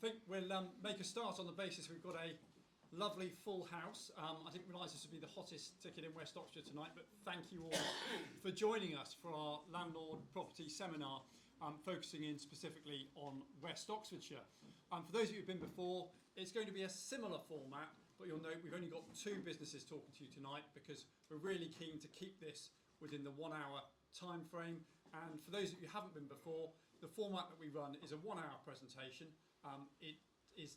think we'll make a start on the basis we've got a lovely full house. I didn't realise this would be the hottest ticket in West Oxfordshire tonight, but thank you all for joining us for our landlord property seminar, focusing in specifically on West Oxfordshire. For those of you who've been before, it's going to be a similar format, but you'll note we've only got two businesses talking to you tonight because we're really keen to keep this within the 1 hour time frame. And for those of you who haven't been before, the format that we run is a 1 hour presentation. It is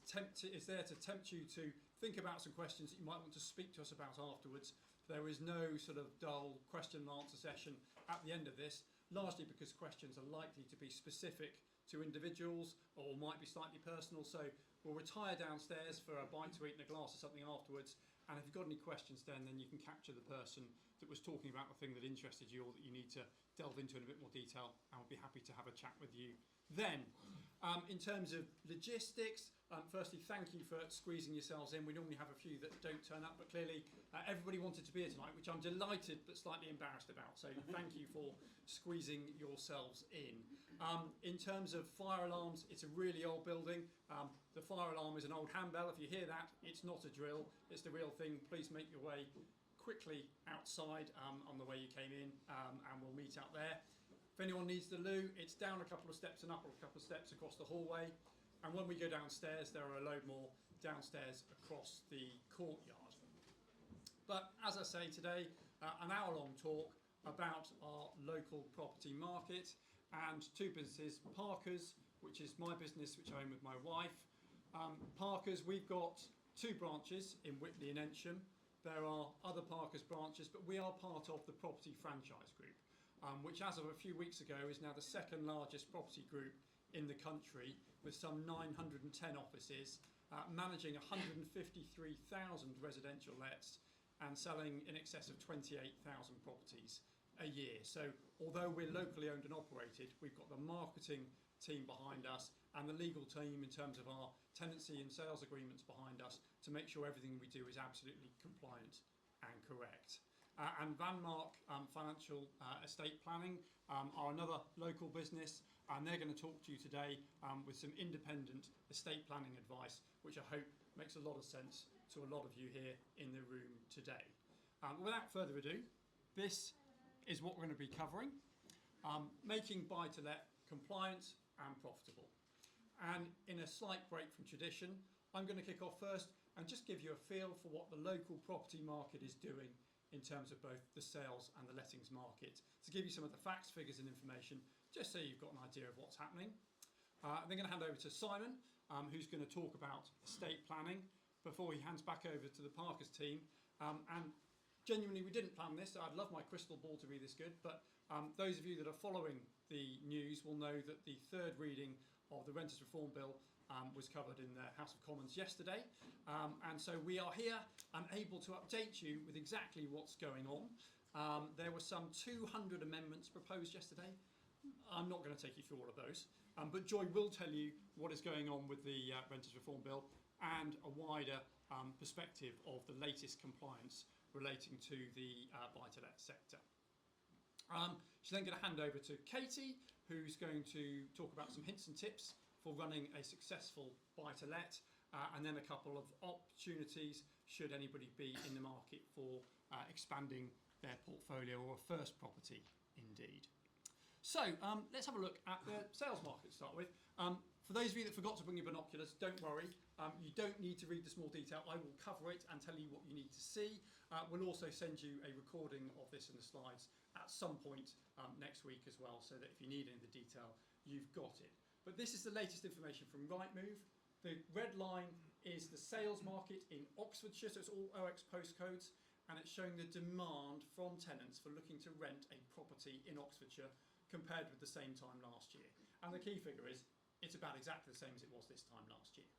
there to tempt you to think about some questions that you might want to speak to us about afterwards. There is no sort of dull question and answer session at the end of this, largely because questions are likely to be specific to individuals or might be slightly personal. So we'll retire downstairs for a bite to eat and a glass of something afterwards. And if you've got any questions then you can capture the person that was talking about the thing that interested you or that you need to delve into in a bit more detail, and we'll be happy to have a chat with you then. In terms of logistics, firstly, thank you for squeezing yourselves in. We normally have a few that don't turn up, but clearly everybody wanted to be here tonight, which I'm delighted but slightly embarrassed about. So thank you for squeezing yourselves in. In terms of fire alarms, it's a really old building. The fire alarm is an old handbell. If you hear that, it's not a drill, it's the real thing. Please make your way quickly outside on the way you came in, and we'll meet out there. If anyone needs the loo, it's down a couple of steps and up a couple of steps across the hallway. And when we go downstairs, there are a load more downstairs across the courtyard. But as I say today, an hour-long talk about our local property market and two businesses, Parker's, which is my business, which I own with my wife. Parker's, we've got two branches in Whitley and Ensham. There are other Parker's branches, but we are part of the Property Franchise Group, which as of a few weeks ago is now the second largest property group in the country, with some 910 offices, managing 153,000 residential lets and selling in excess of 28,000 properties a year. So although we're locally owned and operated, we've got the marketing team behind us and the legal team in terms of our tenancy and sales agreements behind us to make sure everything we do is absolutely compliant and correct. And Vanmark Financial Estate Planning are another local business, and they're going to talk to you today with some independent estate planning advice, which I hope makes a lot of sense to a lot of you here in the room today. Without further ado, this is what we're going to be covering: making buy-to-let compliant and profitable. And in a slight break from tradition, I'm going to kick off first and just give you a feel for what the local property market is doing in terms of both the sales and the lettings market, to give you some of the facts, figures and information, just so you've got an idea of what's happening. I'm then going to hand over to Simon, who's going to talk about estate planning before he hands back over to the Parker's team. And genuinely, we didn't plan this. I'd love my crystal ball to be this good, but those of you that are following the news will know that the third reading of the Renters Reform Bill was covered in the House of Commons yesterday, and so we are here and able to update you with exactly what's going on. There were some 200 amendments proposed yesterday. I'm not going to take you through all of those, but Joy will tell you what is going on with the Renters Reform Bill and a wider perspective of the latest compliance relating to the buy-to-let sector. She's then going to hand over to Katie, who's going to talk about some hints and tips for running a successful buy-to-let, and then a couple of opportunities should anybody be in the market for expanding their portfolio or a first property indeed. So let's have a look at the sales market to start with. For those of you that forgot to bring your binoculars, don't worry. You don't need to read the small detail. I will cover it and tell you what you need to see. We'll also send you a recording of this and the slides at some point next week as well, so that if you need any of the detail, you've got it. But this is the latest information from Rightmove. The red line is the sales market in Oxfordshire, so it's all OX postcodes, and it's showing the demand from tenants for looking to rent a property in Oxfordshire compared with the same time last year. And the key figure is it's about exactly the same as it was this time last year.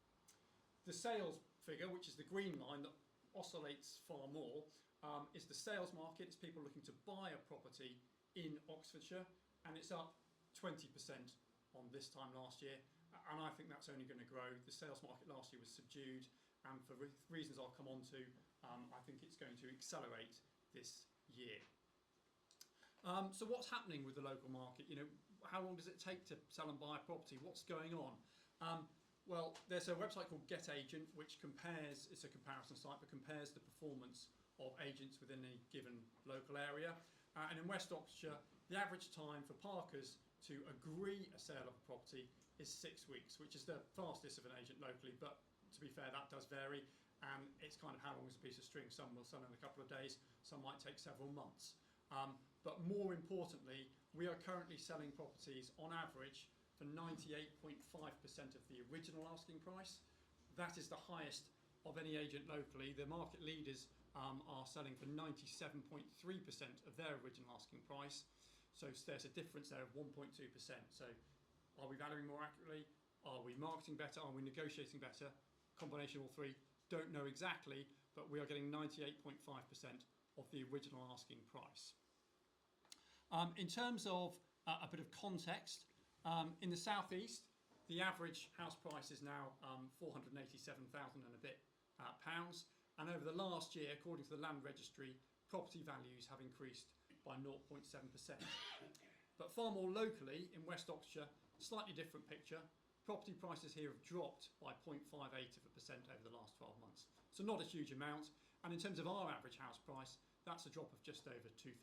The sales figure, which is the green line that oscillates far more, is the sales market. It's people looking to buy a property in Oxfordshire, and it's up 20% on this time last year, and I think that's only going to grow. The sales market last year was subdued, and for reasons I'll come on to, I think it's going to accelerate this year. So what's happening with the local market? You know, how long does it take to sell and buy a property? What's going on? Well, there's a website called Get Agent, which compares, it's a comparison site, but compares the performance of agents within a given local area. And in West Oxfordshire, the average time for parkers to agree a sale of a property is 6 weeks, which is the fastest of an agent locally, but to be fair, that does vary, and it's kind of how long is a piece of string. Some will sell in a couple of days, some might take several months. But more importantly, we are currently selling properties on average for 98.5% of the original asking price. That is the highest of any agent locally. The market leaders are selling for 97.3% of their original asking price. So there's a difference there of 1.2%. So are we valuing more accurately? Are we marketing better? Are we negotiating better? Combination of all three, don't know exactly, but we are getting 98.5% of the original asking price. In terms of a bit of context, in the southeast, the average house price is now 487,000 and a bit pounds. And over the last year, according to the Land Registry, property values have increased by 0.7%. But far more locally, in West Oxfordshire, slightly different picture. Property prices here have dropped by 0.58% over the last 12 months. So not a huge amount. And in terms of our average house price, that's a drop of just over £2,000.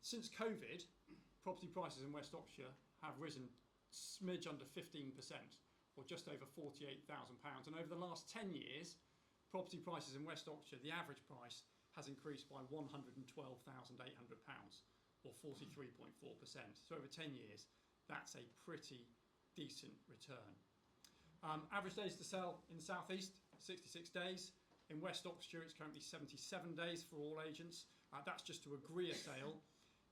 Since COVID, property prices in West Oxfordshire have risen smidge under 15%, or just over £48,000. And over the last 10 years, property prices in West Oxfordshire, the average price has increased by £112,800, or 43.4%. So over 10 years, that's a pretty decent return. Average days to sell in the southeast, 66 days. In West Oxfordshire, it's currently 77 days for all agents. That's just to agree a sale.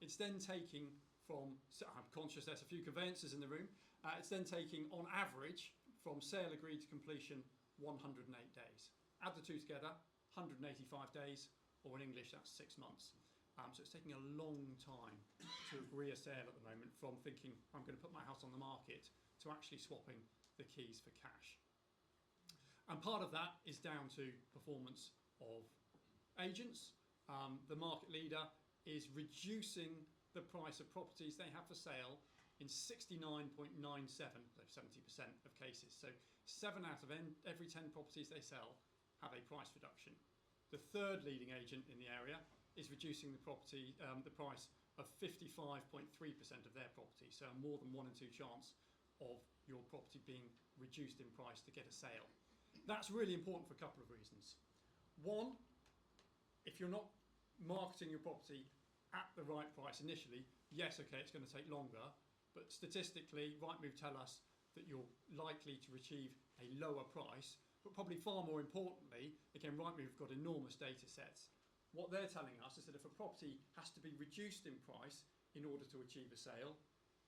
It's then taking from, I'm conscious there's a few conveyancers in the room, it's then taking on average from sale agreed to completion 108 days. Add the two together, 185 days, or in English that's 6 months. So it's taking a long time to agree a sale at the moment, from thinking I'm going to put my house on the market to actually swapping the keys for cash. And part of that is down to performance of agents. The market leader is reducing the price of properties they have for sale in 69.97, so 70% of cases. So 7 out of every 10 properties they sell have a price reduction. The third leading agent in the area is reducing the price of 55.3% of their property. So more than 1 in 2 chance of your property being reduced in price to get a sale. That's really important for a couple of reasons. One, if you're not marketing your property at the right price initially, yes, okay, it's going to take longer, but statistically, Rightmove tell us that you're likely to achieve a lower price, but probably far more importantly, again, Rightmove have got enormous data sets. What they're telling us is that if a property has to be reduced in price in order to achieve a sale,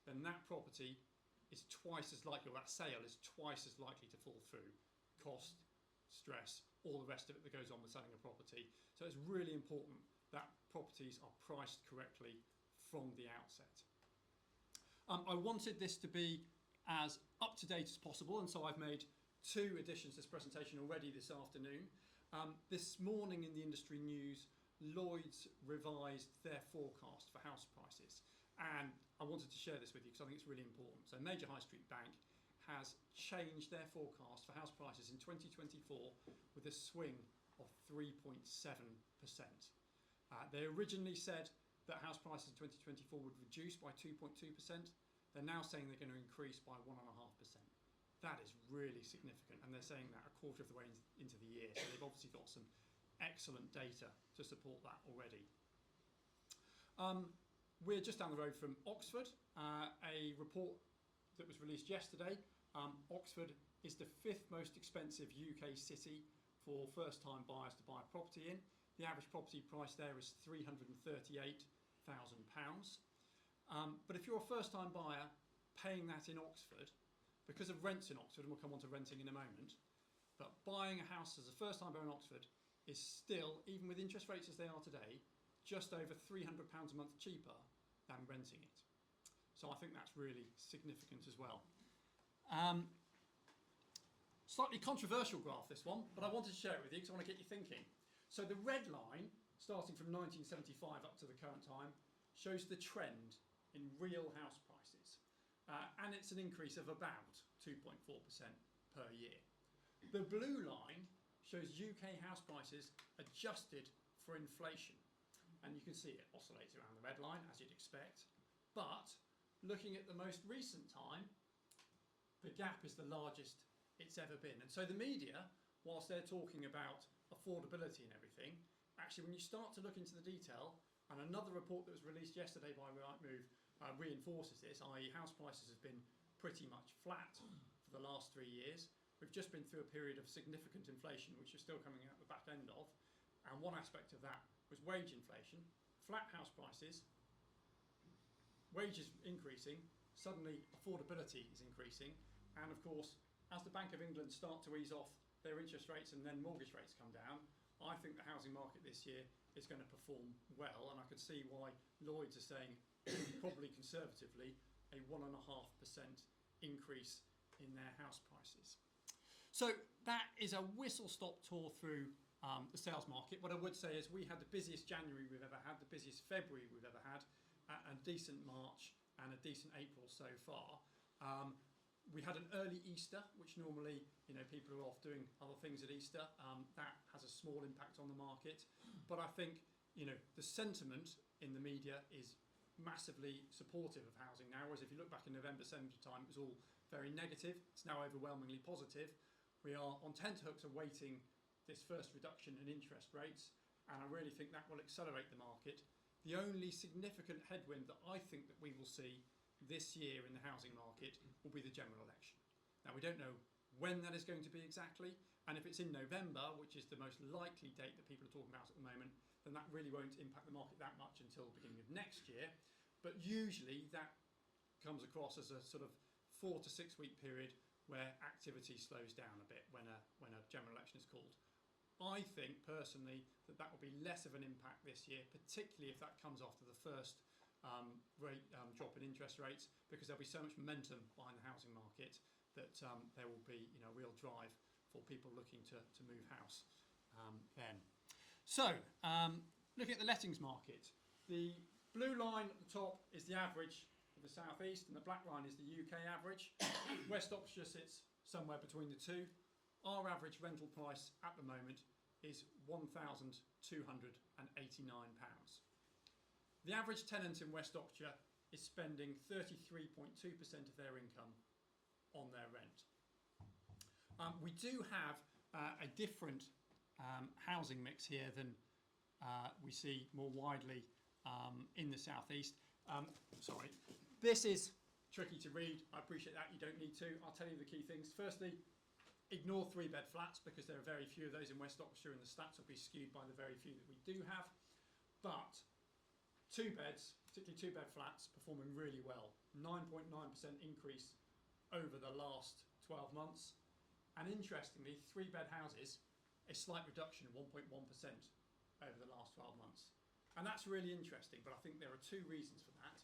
then that property is twice as likely, or that sale is twice as likely to fall through. Cost, stress, all the rest of it that goes on with selling a property. So it's really important that properties are priced correctly from the outset. I wanted this to be as up-to-date as possible, and so I've made 2 additions to this presentation already this afternoon. This morning in the industry news, Lloyds revised their forecast for house prices, and I wanted to share this with you because I think it's really important. So Major High Street Bank has changed their forecast for house prices in 2024 with a swing of 3.7%. They originally said that house prices in 2024 would reduce by 2.2%. They're now saying they're going to increase by 1.5%. That is really significant, and they're saying that a quarter of the way into the year. So they've obviously got some excellent data to support that already. We're just down the road from Oxford. A report that was released yesterday. Oxford is the 5th most expensive UK city for first-time buyers to buy a property in. The average property price there is £338,000. But if you're a first-time buyer paying that in Oxford, because of rents in Oxford, and we'll come on to renting in a moment, but buying a house as a first-time buyer in Oxford is still, even with interest rates as they are today, just over £300 a month cheaper than renting it. So I think that's really significant as well. Slightly controversial graph, this one, but I wanted to share it with you because I want to get you thinking. So the red line, starting from 1975 up to the current time, shows the trend in real house prices. and it's an increase of about 2.4% per year. The blue line shows UK house prices adjusted for inflation, and you can see it oscillates around the red line as you'd expect, but looking at the most recent time, the gap is the largest it's ever been. And so the media, whilst they're talking about affordability and everything, actually when you start to look into the detail, and another report that was released yesterday by Rightmove reinforces this, i.e. house prices have been pretty much flat for the last 3 years. We've just been through a period of significant inflation, which is still coming out the back end of, and one aspect of that was wage inflation. Flat house prices, wages increasing, suddenly affordability is increasing, and of course, as the Bank of England start to ease off their interest rates and then mortgage rates come down, I think the housing market this year is going to perform well, and I could see why Lloyds are saying, probably conservatively, a 1.5% increase in their house prices. So that is a whistle-stop tour through the sales market. What I would say is we had the busiest January we've ever had, the busiest February we've ever had, a decent March and a decent April so far. We had an early Easter, which normally, people are off doing other things at Easter. That has a small impact on the market. But I think, the sentiment in the media is massively supportive of housing now, whereas if you look back in November, December time, it was all very negative. It's now overwhelmingly positive. We are on tenterhooks awaiting this first reduction in interest rates, and I really think that will accelerate the market. The only significant headwind that I think that we will see this year in the housing market will be the general election. Now, we don't know when that is going to be exactly, and if it's in November, which is the most likely date that people are talking about at the moment, then that really won't impact the market that much until the beginning of next year. But usually that comes across as a sort of 4 to 6 week period where activity slows down a bit when a general election is called. I think personally that will be less of an impact this year, particularly if that comes after the first drop in interest rates, because there'll be so much momentum behind the housing market that there will be a real drive for people looking to move house then. So looking at the lettings market, the blue line at the top is the average for the South East and the black line is the UK average. West Oxfordshire sits somewhere between the two. Our average rental price at the moment is £1,289. The average tenant in West Oxfordshire is spending 33.2% of their income on their rent. We do have a different housing mix here than we see more widely in the South East. Sorry, this is tricky to read. I appreciate that, you don't need to. I'll tell you the key things. Firstly, ignore 3-bed flats because there are very few of those in West Oxfordshire and the stats will be skewed by the very few that we do have. But 2 beds, particularly 2-bed flats, performing really well. 9.9% increase over the last 12 months. And interestingly, 3-bed houses, a slight reduction of 1.1% over the last 12 months. And that's really interesting, but I think there are 2 reasons for that.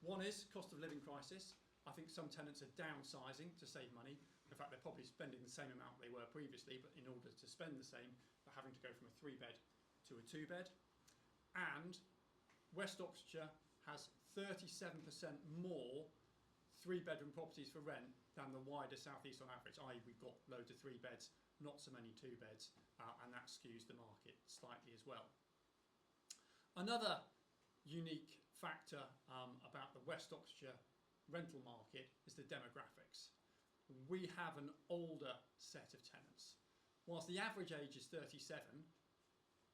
One is cost of living crisis. I think some tenants are downsizing to save money. In fact, they're probably spending the same amount they were previously, but in order to spend the same, they're having to go from a 3-bed to a 2-bed. And West Oxfordshire has 37% more 3-bedroom properties for rent than the wider South East on average, i.e. we've got loads of 3 beds, not so many 2 beds, and that skews the market slightly as well. Another unique factor about the West Oxfordshire rental market is the demographics. We have an older set of tenants. Whilst the average age is 37,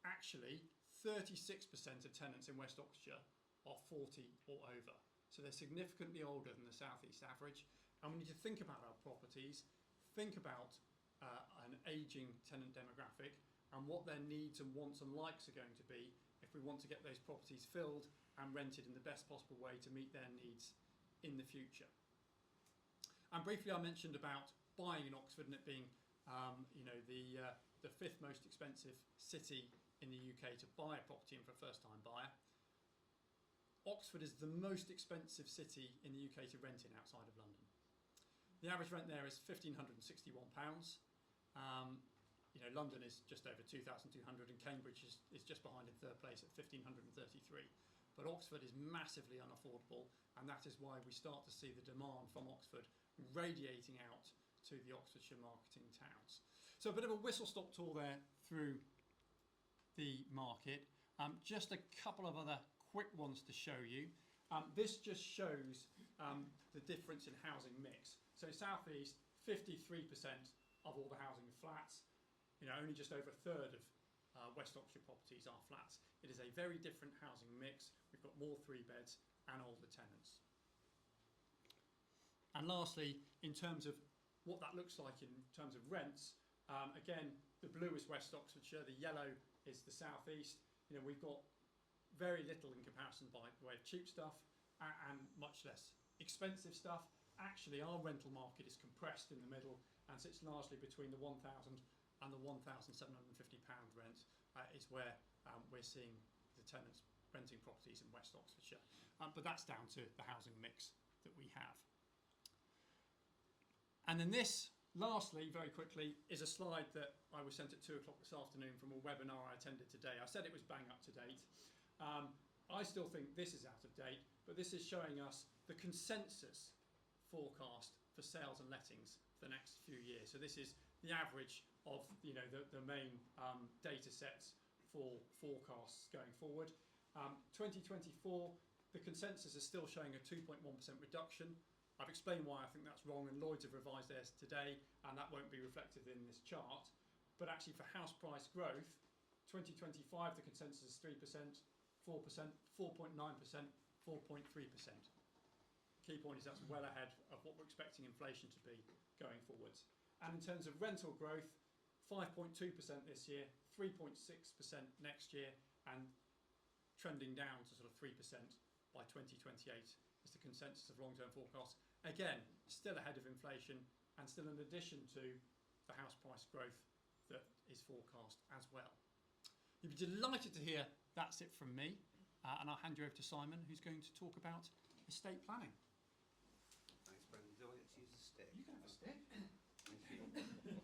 actually 36% of tenants in West Oxfordshire are 40 or over. So they're significantly older than the South East average. And we need to think about our properties, think about an ageing tenant demographic and what their needs and wants and likes are going to be if we want to get those properties filled and rented in the best possible way to meet their needs in the future. And briefly I mentioned about buying in Oxford and it being the 5th most expensive city in the UK to buy a property in for a first-time buyer. Oxford is the most expensive city in the UK to rent in outside of London. The average rent there is £1,561. London is just over 2,200 and Cambridge is just behind in 3rd place at 1,533. but Oxford is massively unaffordable, and that is why we start to see the demand from Oxford radiating out to the Oxfordshire marketing towns. So a bit of a whistle-stop tour there through the market. Just a couple of other quick ones to show you. This just shows the difference in housing mix. So South East, 53% of all the housing are flats. Only just over a third of West Oxfordshire properties are flats. It is a very different housing mix. We've got more 3-beds and older tenants. And lastly, in terms of what that looks like in terms of rents, again, the blue is West Oxfordshire, the yellow is the South East. We've got very little in comparison by the way of cheap stuff and much less expensive stuff. Actually, our rental market is compressed in the middle and sits largely between the £1,000 and the £1,750 rent is where we're seeing the tenants renting properties in West Oxfordshire. But that's down to the housing mix that we have. And then this, lastly, very quickly, is a slide that I was sent at 2 o'clock this afternoon from a webinar I attended today. I said it was bang up to date. I still think this is out of date, but this is showing us the consensus forecast for sales and lettings for the next few years. So this is the average of the main data sets for forecasts going forward. 2024, the consensus is still showing a 2.1% reduction. I've explained why I think that's wrong, and Lloyds have revised theirs today, and that won't be reflected in this chart. But actually for house price growth, 2025 the consensus is 3%, 4%, 4.9%, 4.3%. Key point is that's well ahead of what we're expecting inflation to be going forwards. And in terms of rental growth, 5.2% this year, 3.6% next year, and trending down to sort of 3% by 2028 is the consensus of long-term forecasts. Again, still ahead of inflation and still in addition to the house price growth that is forecast as well. You'll be delighted to hear that's it from me, and I'll hand you over to Simon, who's going to talk about estate planning. Thanks, Brendan. Do I get to use the stick? You can have a stick. Thank you.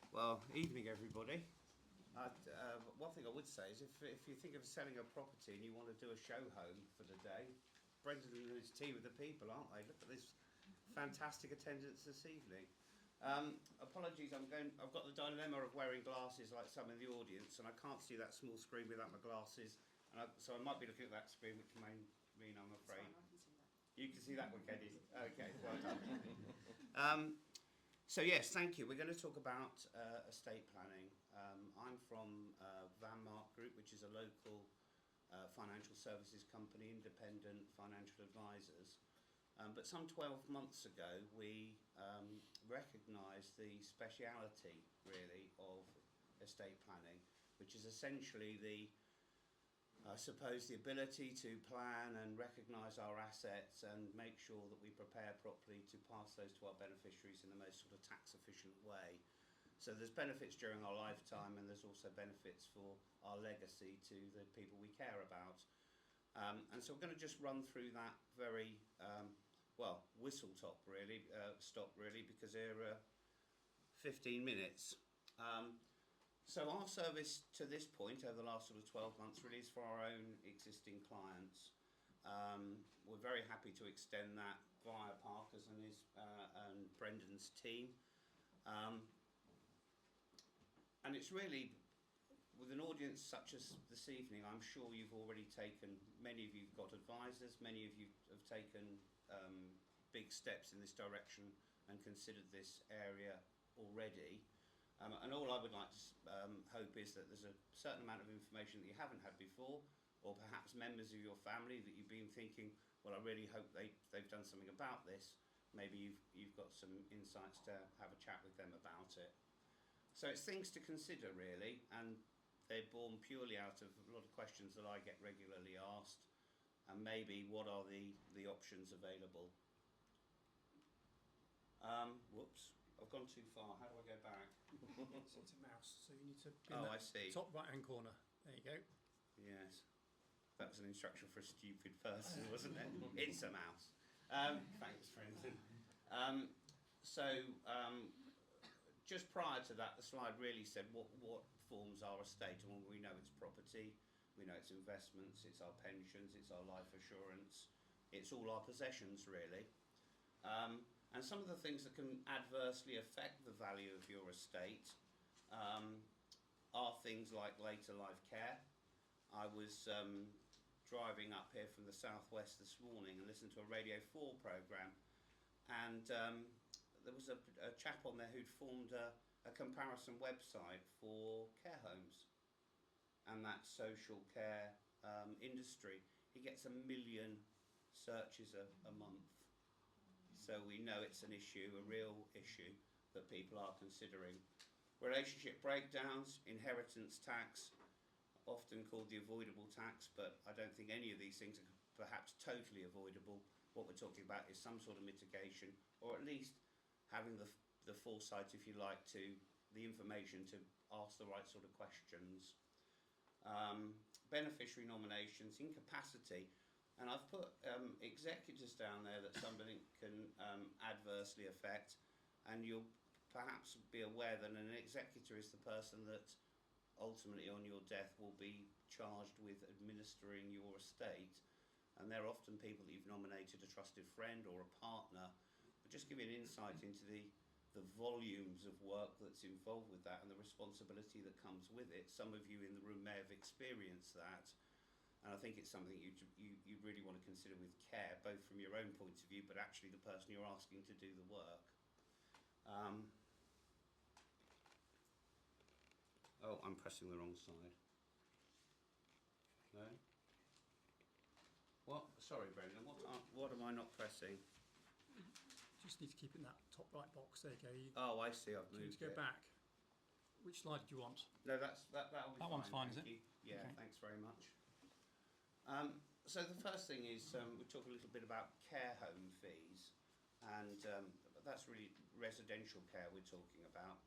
Well, evening everybody. One thing I would say is if you think of selling a property and you want to do a show home for the day, Brendan and his team are the people, aren't they? Look at this fantastic attendance this evening. Apologies, I've got the dilemma of wearing glasses like some in the audience, and I can't see that small screen without my glasses, so I might be looking at that screen, which may mean I'm afraid. You can see that one, Kenny. Okay, well done. So yes, thank you. We're going to talk about estate planning. I'm from Vanmark Group, which is a local financial services company, independent financial advisors. But some 12 months ago, we recognised the speciality, really, of estate planning, which is essentially I suppose the ability to plan and recognise our assets and make sure that we prepare properly to pass those to our beneficiaries in the most sort of tax efficient way. So there's benefits during our lifetime, and there's also benefits for our legacy to the people we care about. And so we're going to just run through that very stop really, because there are 15 minutes. So our service to this point over the last sort of 12 months really is for our own existing clients. We're very happy to extend that via Parker's and Brendan's team. And it's really, with an audience such as this evening, I'm sure you've already taken, many of you've got advisors, many of you have taken big steps in this direction and considered this area already. And all I would like to hope is that there's a certain amount of information that you haven't had before, or perhaps members of your family that you've been thinking, well, I really hope they've done something about this. Maybe you've got some insights to have a chat with them about it. So it's things to consider, really, and they're born purely out of a lot of questions that I get regularly asked, and maybe what are the options available. Whoops, I've gone too far. How do I go back? So it's a mouse, so you need to be Oh, in I that see. top right hand corner. There you go. Yes, that was an instruction for a stupid person, wasn't it? It's a mouse. Thanks, Brendan. Just prior to that, the slide really said what forms our estate, and we know it's property, It's investments, it's our pensions, it's our life assurance, it's all our possessions really. And some of the things that can adversely affect the value of your estate are things like later life care. I was driving up here from the southwest this morning and listened to a Radio 4 programme, and there was a chap on there who'd formed a comparison website for care homes and that social care industry. He gets 1 million searches a month. So we know it's an issue, a real issue that people are considering. Relationship breakdowns, inheritance tax, often called the avoidable tax, but I don't think any of these things are perhaps totally avoidable. What we're talking about is some sort of mitigation, or at least having the foresight, if you like, to the information to ask the right sort of questions. Beneficiary nominations, incapacity. And I've put executors down there that somebody can adversely affect, and you'll perhaps be aware that an executor is the person that ultimately on your death will be charged with administering your estate, and they're often people that you've nominated, a trusted friend or a partner. But just give you an insight into the volumes of work that's involved with that and the responsibility that comes with it. Some of you in the room may have experienced that. And I think it's something you really want to consider with care, both from your own point of view, but actually the person you're asking to do the work. Oh, I'm pressing the wrong side. No? What? Sorry, Brendan. What am I not pressing? Just need to keep it in that top right box. There you go. Oh, I see. I've Do you moved need to go it. back? Which slide do you want? No, that'll be fine. That one's fine, thank is it? you. Yeah, Okay. thanks very much. So the first thing is we talk a little bit about care home fees, and that's really residential care we're talking about.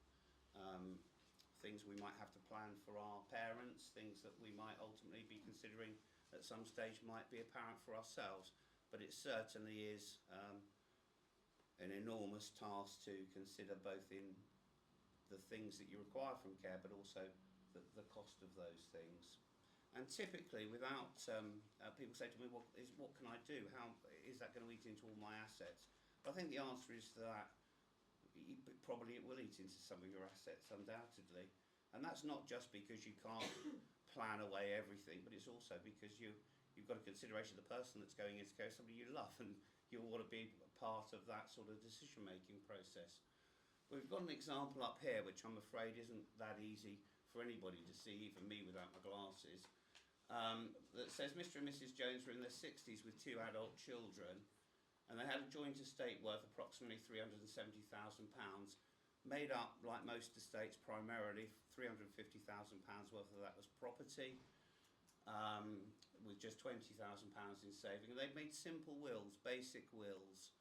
Things we might have to plan for our parents, things that we might ultimately be considering at some stage might be apparent for ourselves, but it certainly is an enormous task to consider, both in the things that you require from care, but also the cost of those things. And typically, without people say to me, "What can I do? How is that going to eat into all my assets?" But I think the answer is that probably it will eat into some of your assets, undoubtedly. And that's not just because you can't plan away everything, but it's also because you've got a consideration of the person that's going into care, somebody you love, and you'll want to be part of that sort of decision-making process. We've got an example up here, which I'm afraid isn't that easy for anybody to see, even me without my glasses. That says Mr. and Mrs. Jones were in their 60s with 2 adult children, and they had a joint estate worth approximately £370,000, made up, like most estates, primarily £350,000 worth of that was property, with just £20,000 in saving. And they'd made simple wills, basic wills,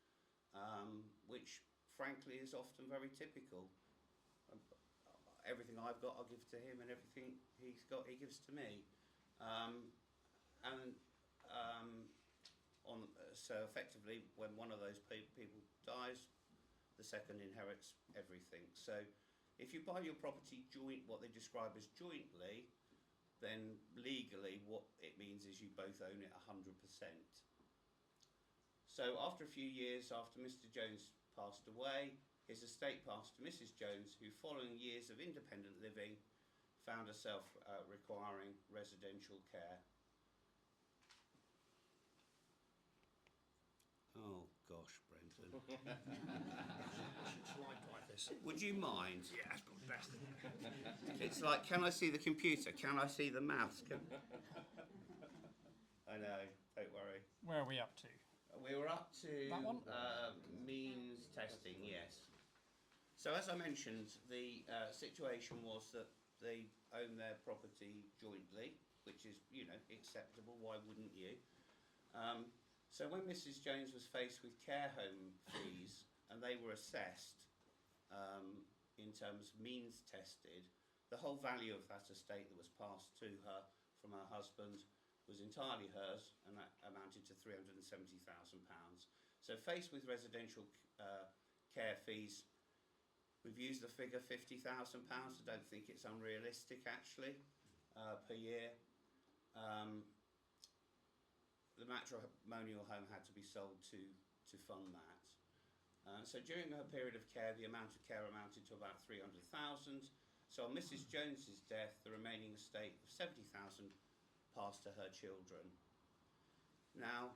which frankly is often very typical. Everything I've got I'll give to him, and everything he's got he gives to me. So effectively, when one of those people dies, the second inherits everything. So if you buy your property what they describe as jointly, then legally what it means is you both own it 100%. So after a few years after Mr. Jones passed away, his estate passed to Mrs. Jones, who, following years of independent living, found herself requiring residential care. Oh gosh, Brendan. Slide like this. Would you mind? Yeah, that's probably best. It's like, can I see the computer? Can I see the mouse? I know, don't worry. Where are we up to? We were up to That one? means testing, yes. So as I mentioned, the situation was that they own their property jointly, which is, acceptable. Why wouldn't you? So when Mrs. Jones was faced with care home fees, and they were assessed in terms of means tested, the whole value of that estate that was passed to her from her husband was entirely hers, and that amounted to £370,000. So faced with residential care fees, we've used the figure £50,000. I don't think it's unrealistic actually per year. the matrimonial home had to be sold to fund that. So during her period of care, the amount of care amounted to about 300,000. So on Mrs. Jones's death, the remaining estate of 70,000 passed to her children. Now,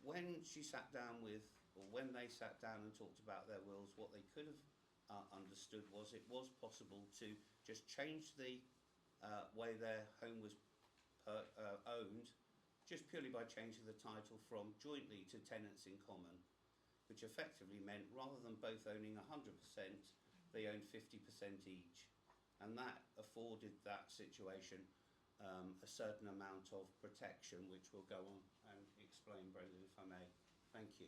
when she sat down with, or when they sat down and talked about their wills, what they could have understood was it was possible to just change the way their home was owned, just purely by changing the title from jointly to tenants in common, which effectively meant rather than both owning 100%, they owned 50% each. And that afforded that situation a certain amount of protection, which we'll go on and explain, Brendan, if I may. Thank you.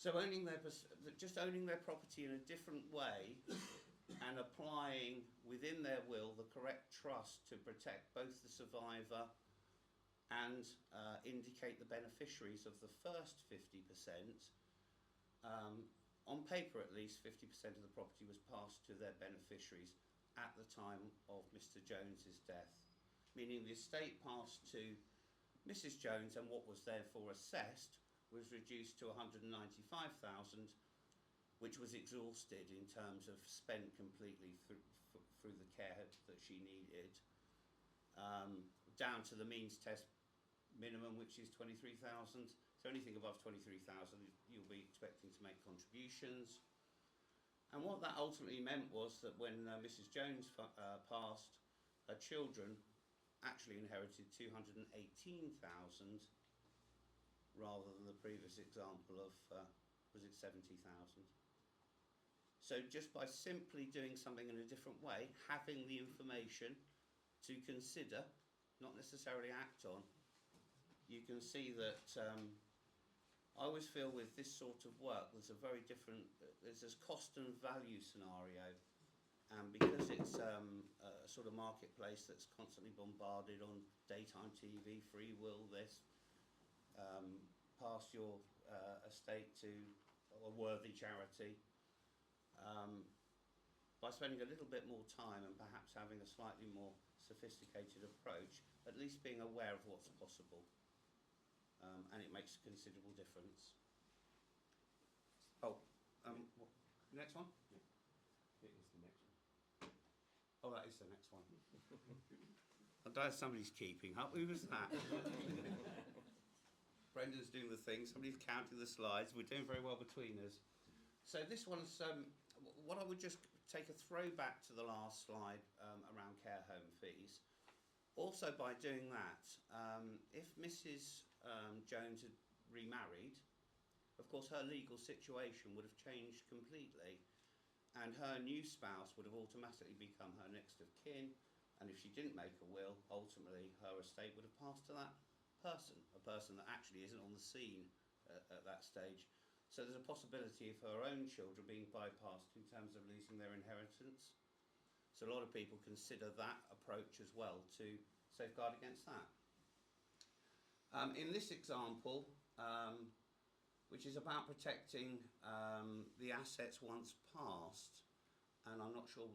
So just owning their property in a different way and applying within their will the correct trust to protect both the survivor and indicate the beneficiaries of the first 50%. On paper, at least, 50% of the property was passed to their beneficiaries at the time of Mr. Jones's death, meaning the estate passed to Mrs. Jones, and what was therefore assessed was reduced to 195,000, which was exhausted in terms of spent completely through the care that she needed, down to the means test minimum, which is 23,000. So anything above 23,000, you'll be expecting to make contributions. And what that ultimately meant was that when Mrs. Jones passed, her children actually inherited 218,000 rather than the previous example of, was it 70,000? So just by simply doing something in a different way, having the information to consider, not necessarily act on, you can see that I always feel with this sort of work there's this cost and value scenario, and because it's a sort of marketplace that's constantly bombarded on daytime TV, free will, this, pass your estate to a worthy charity, by spending a little bit more time and perhaps having a slightly more sophisticated approach, at least being aware of what's possible. And it makes a considerable difference. Next one? Yeah. It is the next one. Oh, that is the next one. I don't know if somebody's keeping up. Who was that? Brendan's doing the thing. Somebody's counting the slides. We're doing very well between us. So this one's, what I would just take a throwback to the last slide around care home fees. Also, by doing that, if Mrs. Jones had remarried, of course her legal situation would have changed completely, and her new spouse would have automatically become her next of kin, and if she didn't make a will, ultimately her estate would have passed to that person, a person that actually isn't on the scene at that stage. So there's a possibility of her own children being bypassed in terms of losing their inheritance. So a lot of people consider that approach as well to safeguard against that. In this example, which is about protecting the assets once passed, and I'm not sure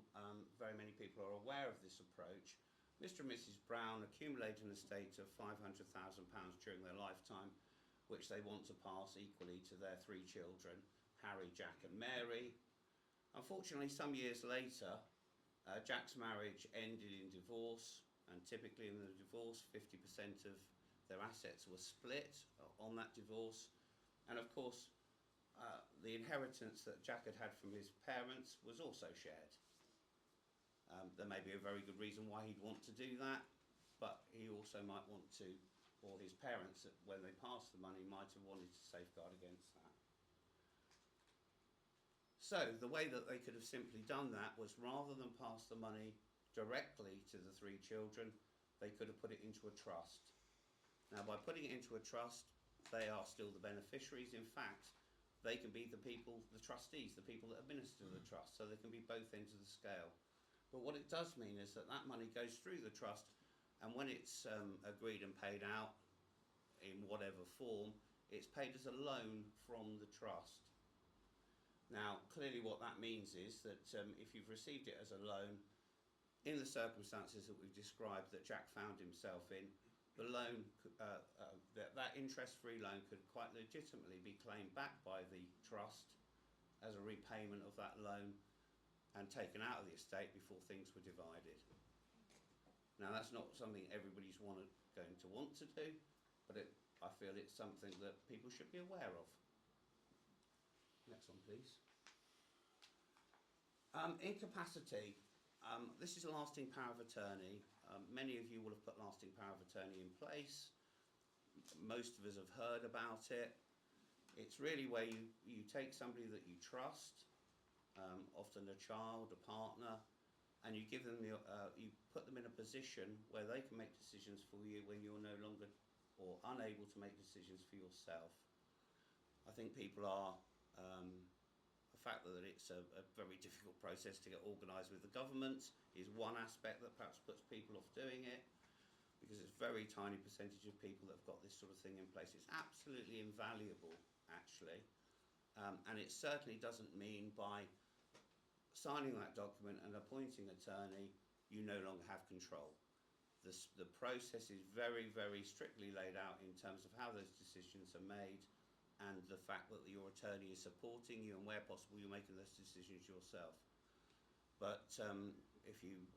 very many people are aware of this approach, Mr. and Mrs. Brown accumulate an estate of £500,000 during their lifetime, which they want to pass equally to their three children, Harry, Jack and Mary. Unfortunately, some years later, Jack's marriage ended in divorce, and typically in the divorce, 50% of their assets were split on that divorce. And of course, the inheritance that Jack had from his parents was also shared. There may be a very good reason why he'd want to do that, but he also might want to, or his parents, when they passed the money, might have wanted to safeguard against that. So the way that they could have simply done that was, rather than pass the money directly to the three children, they could have put it into a trust. Now, by putting it into a trust, they are still the beneficiaries. In fact, they can be the people, the trustees, the people that administer the trust, so they can be both ends of the scale. But what it does mean is that that money goes through the trust, and when it's agreed and paid out in whatever form, it's paid as a loan from the trust. Now, clearly what that means is that if you've received it as a loan, in the circumstances that we've described that Jack found himself in, the loan, that interest-free loan could quite legitimately be claimed back by the trust as a repayment of that loan and taken out of the estate before things were divided. Now, that's not something everybody's going to want to do, but I feel it's something that people should be aware of. Next one, please. Incapacity. This is a lasting power of attorney. Many of you will have put lasting power of attorney in place. Most of us have heard about it. It's really where you take somebody that you trust, often a child, a partner, and you give them you put them in a position where they can make decisions for you when you're no longer or unable to make decisions for yourself. I think people are the fact that it's a very difficult process to get organised with the government is one aspect that perhaps puts people off doing it, because it's a very tiny percentage of people that have got this sort of thing in place. It's absolutely invaluable, actually, and it certainly doesn't mean by signing that document and appointing an attorney you no longer have control. The process is very, very strictly laid out in terms of how those decisions are made, and the fact that your attorney is supporting you, and where possible you're making those decisions yourself. But if you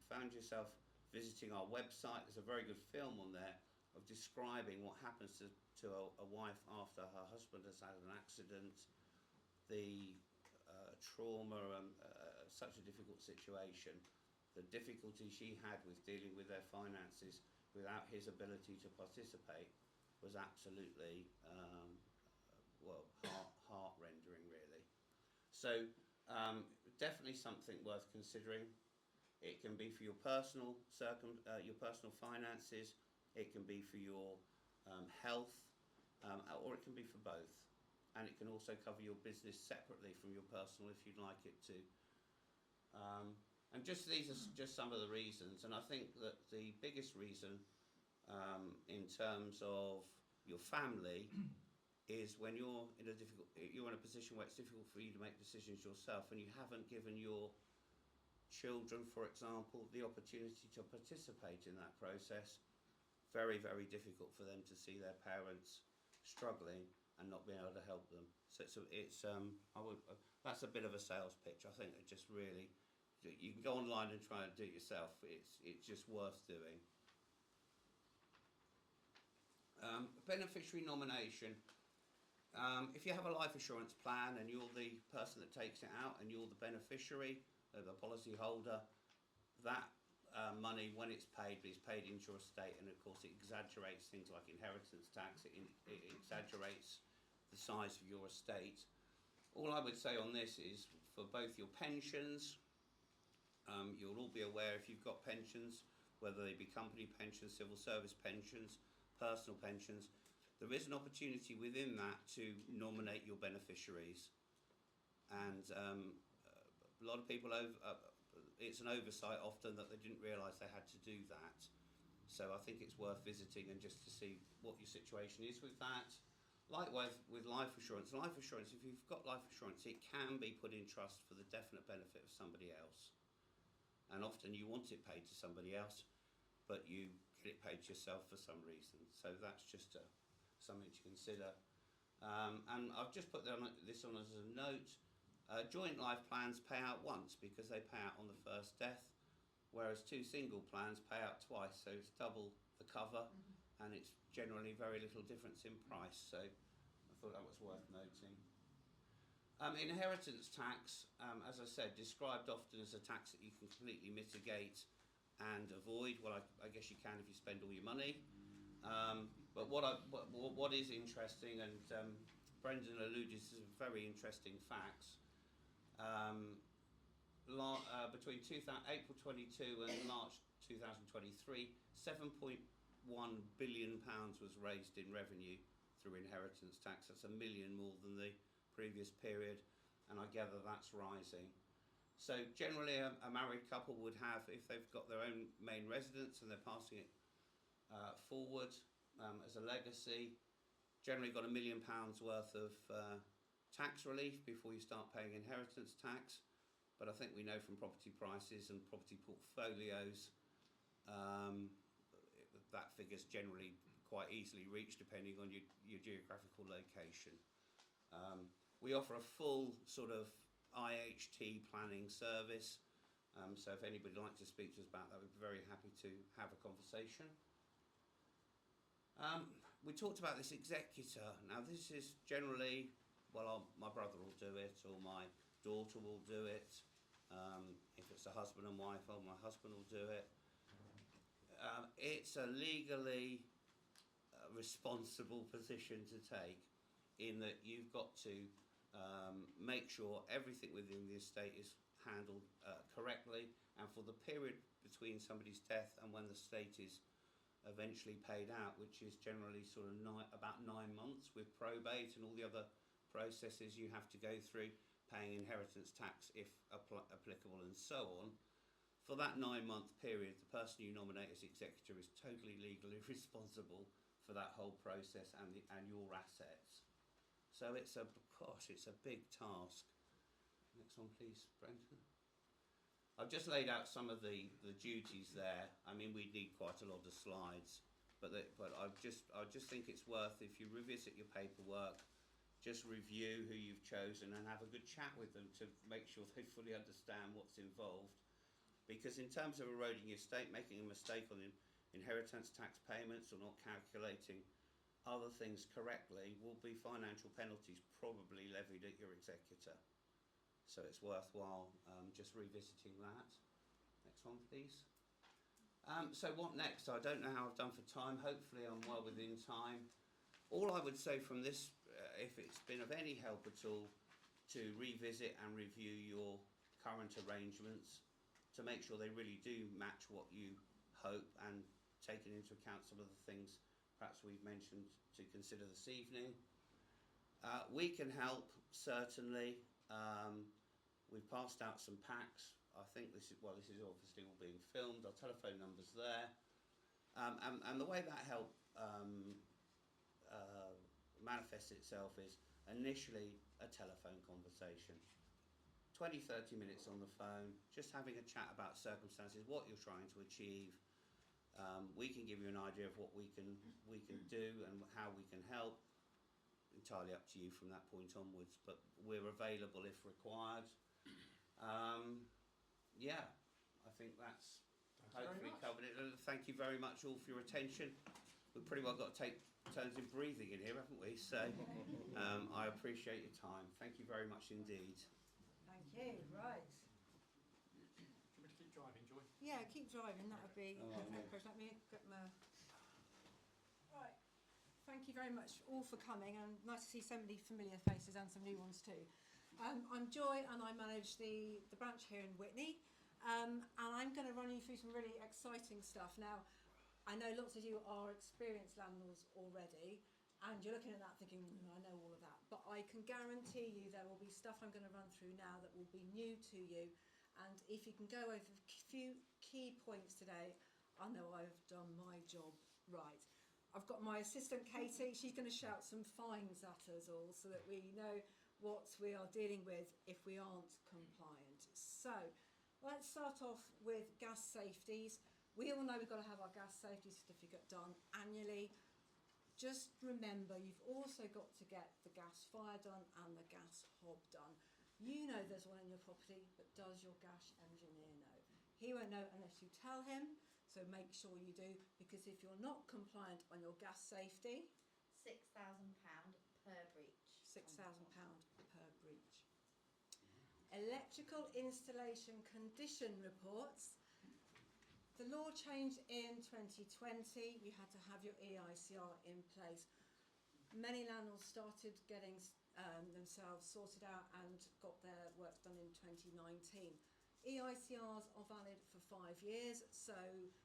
found yourself visiting our website, there's a very good film on there of describing what happens to a wife after her husband has had an accident, the trauma and such a difficult situation, the difficulty she had with dealing with their finances without his ability to participate was absolutely heart-rending, really. So definitely something worth considering. It can be for your personal finances, it can be for your health, or it can be for both. And it can also cover your business separately from your personal if you'd like it to. And these are just some of the reasons, and I think that the biggest reason in terms of your family is when you're in a position where it's difficult for you to make decisions yourself, and you haven't given your children, for example, the opportunity to participate in that process. Very, very difficult for them to see their parents struggling and not being able to help them. So that's a bit of a sales pitch. I think it just really, you can go online and try and do it yourself. It's just worth doing. Beneficiary nomination. If you have a life assurance plan and you're the person that takes it out and you're the beneficiary, the policy holder, that money, when it's paid into your estate, and of course it exaggerates things like inheritance tax, it exaggerates the size of your estate. All I would say on this is for both your pensions, you'll all be aware if you've got pensions, whether they be company pensions, civil service pensions, personal pensions, there is an opportunity within that to nominate your beneficiaries. And a lot of people, it's an oversight often that they didn't realise they had to do that. So I think it's worth visiting and just to see what your situation is with that. Likewise with life assurance. Life assurance, if you've got life assurance, it can be put in trust for the definite benefit of somebody else. And often you want it paid to somebody else, but you get it paid to yourself for some reason. So that's just something to consider. And I've just put this on as a note. Joint life plans pay out once because they pay out on the first death, whereas two single plans pay out twice, so it's double the cover, and it's generally very little difference in price, so I thought that was worth noting. Inheritance tax, as I said, described often as a tax that you can completely mitigate and avoid. Well, I guess you can if you spend all your money. But what is interesting, and Brendan alluded to some very interesting facts. Between April 22 and March 2023, £7.1 billion was raised in revenue through inheritance tax. That's £1 million more than the previous period, and I gather that's rising. So generally a married couple would have, if they've got their own main residence and they're passing it forward as a legacy, generally got £1 million worth of tax relief before you start paying inheritance tax. but I think we know from property prices and property portfolios that figure's generally quite easily reached depending on your geographical location. We offer a full sort of IHT planning service, so if anybody would like to speak to us about that, we'd be very happy to have a conversation. We talked about this executor. Now this is generally, well, my brother will do it, or my daughter will do it. If it's a husband and wife, oh, my husband will do it. It's a legally responsible position to take, in that you've got to make sure everything within the estate is handled correctly, and for the period between somebody's death and when the estate is eventually paid out, which is generally sort of about 9 months with probate and all the other processes you have to go through, paying inheritance tax if applicable and so on. For that 9-month period, the person you nominate as executor is totally legally responsible for that whole process and your assets. So it's a big task. Next one, please, Brendan. I've just laid out some of the duties there. I mean, we need quite a lot of slides, but I just think it's worth, if you revisit your paperwork, just review who you've chosen and have a good chat with them to make sure they fully understand what's involved. Because in terms of eroding your estate, making a mistake on inheritance tax payments or not calculating other things correctly will be financial penalties probably levied at your executor. So it's worthwhile just revisiting that. Next one, please. So what next? I don't know how I've done for time. Hopefully I'm well within time. All I would say from this, if it's been of any help at all, to revisit and review your current arrangements to make sure they really do match what you hope, and taking into account some of the things perhaps we've mentioned to consider this evening. We can help, certainly. We've passed out some packs. I think this is obviously all being filmed. Our telephone number's there. And the way that help manifests itself is initially a telephone conversation. 20-30 minutes on the phone, just having a chat about circumstances, what you're trying to achieve. We can give you an idea of what we can do and how we can help. Entirely up to you from that point onwards, but we're available if required. Yeah, I think that's hopefully covered it. Thank you very much all for your attention. We've pretty well got to take turns in breathing in here, haven't we? So I appreciate your time. Thank you very much indeed. Thank you. Right. Do you want me to keep driving, Joy? Yeah, keep driving. That would be perfect. Chris, let me get my. Right. Thank you very much all for coming, and nice to see so many familiar faces and some new ones too. I'm Joy, and I manage the branch here in Witney, and I'm going to run you through some really exciting stuff. Now, I know lots of you are experienced landlords already, and you're looking at that thinking, I know all of that, but I can guarantee you there will be stuff I'm going to run through now that will be new to you, and if you can go over a few key points today, I know I've done my job right. I've got my assistant Katie, she's going to shout some fines at us all so that we know what we are dealing with if we aren't compliant. So let's start off with gas safeties. We all know we've got to have our gas safety certificate done annually. Just remember, you've also got to get the gas fire done and the gas hob done. You know there's one in your property, but does your gas engineer know? He won't know unless you tell him. So make sure you do, because if you're not compliant on your gas safety, £6,000 per breach. £6,000 per breach. Electrical installation condition reports. The law changed in 2020. You had to have your EICR in place. Many landlords started getting themselves sorted out and got their work done in 2019. EICRs are valid for 5 years, so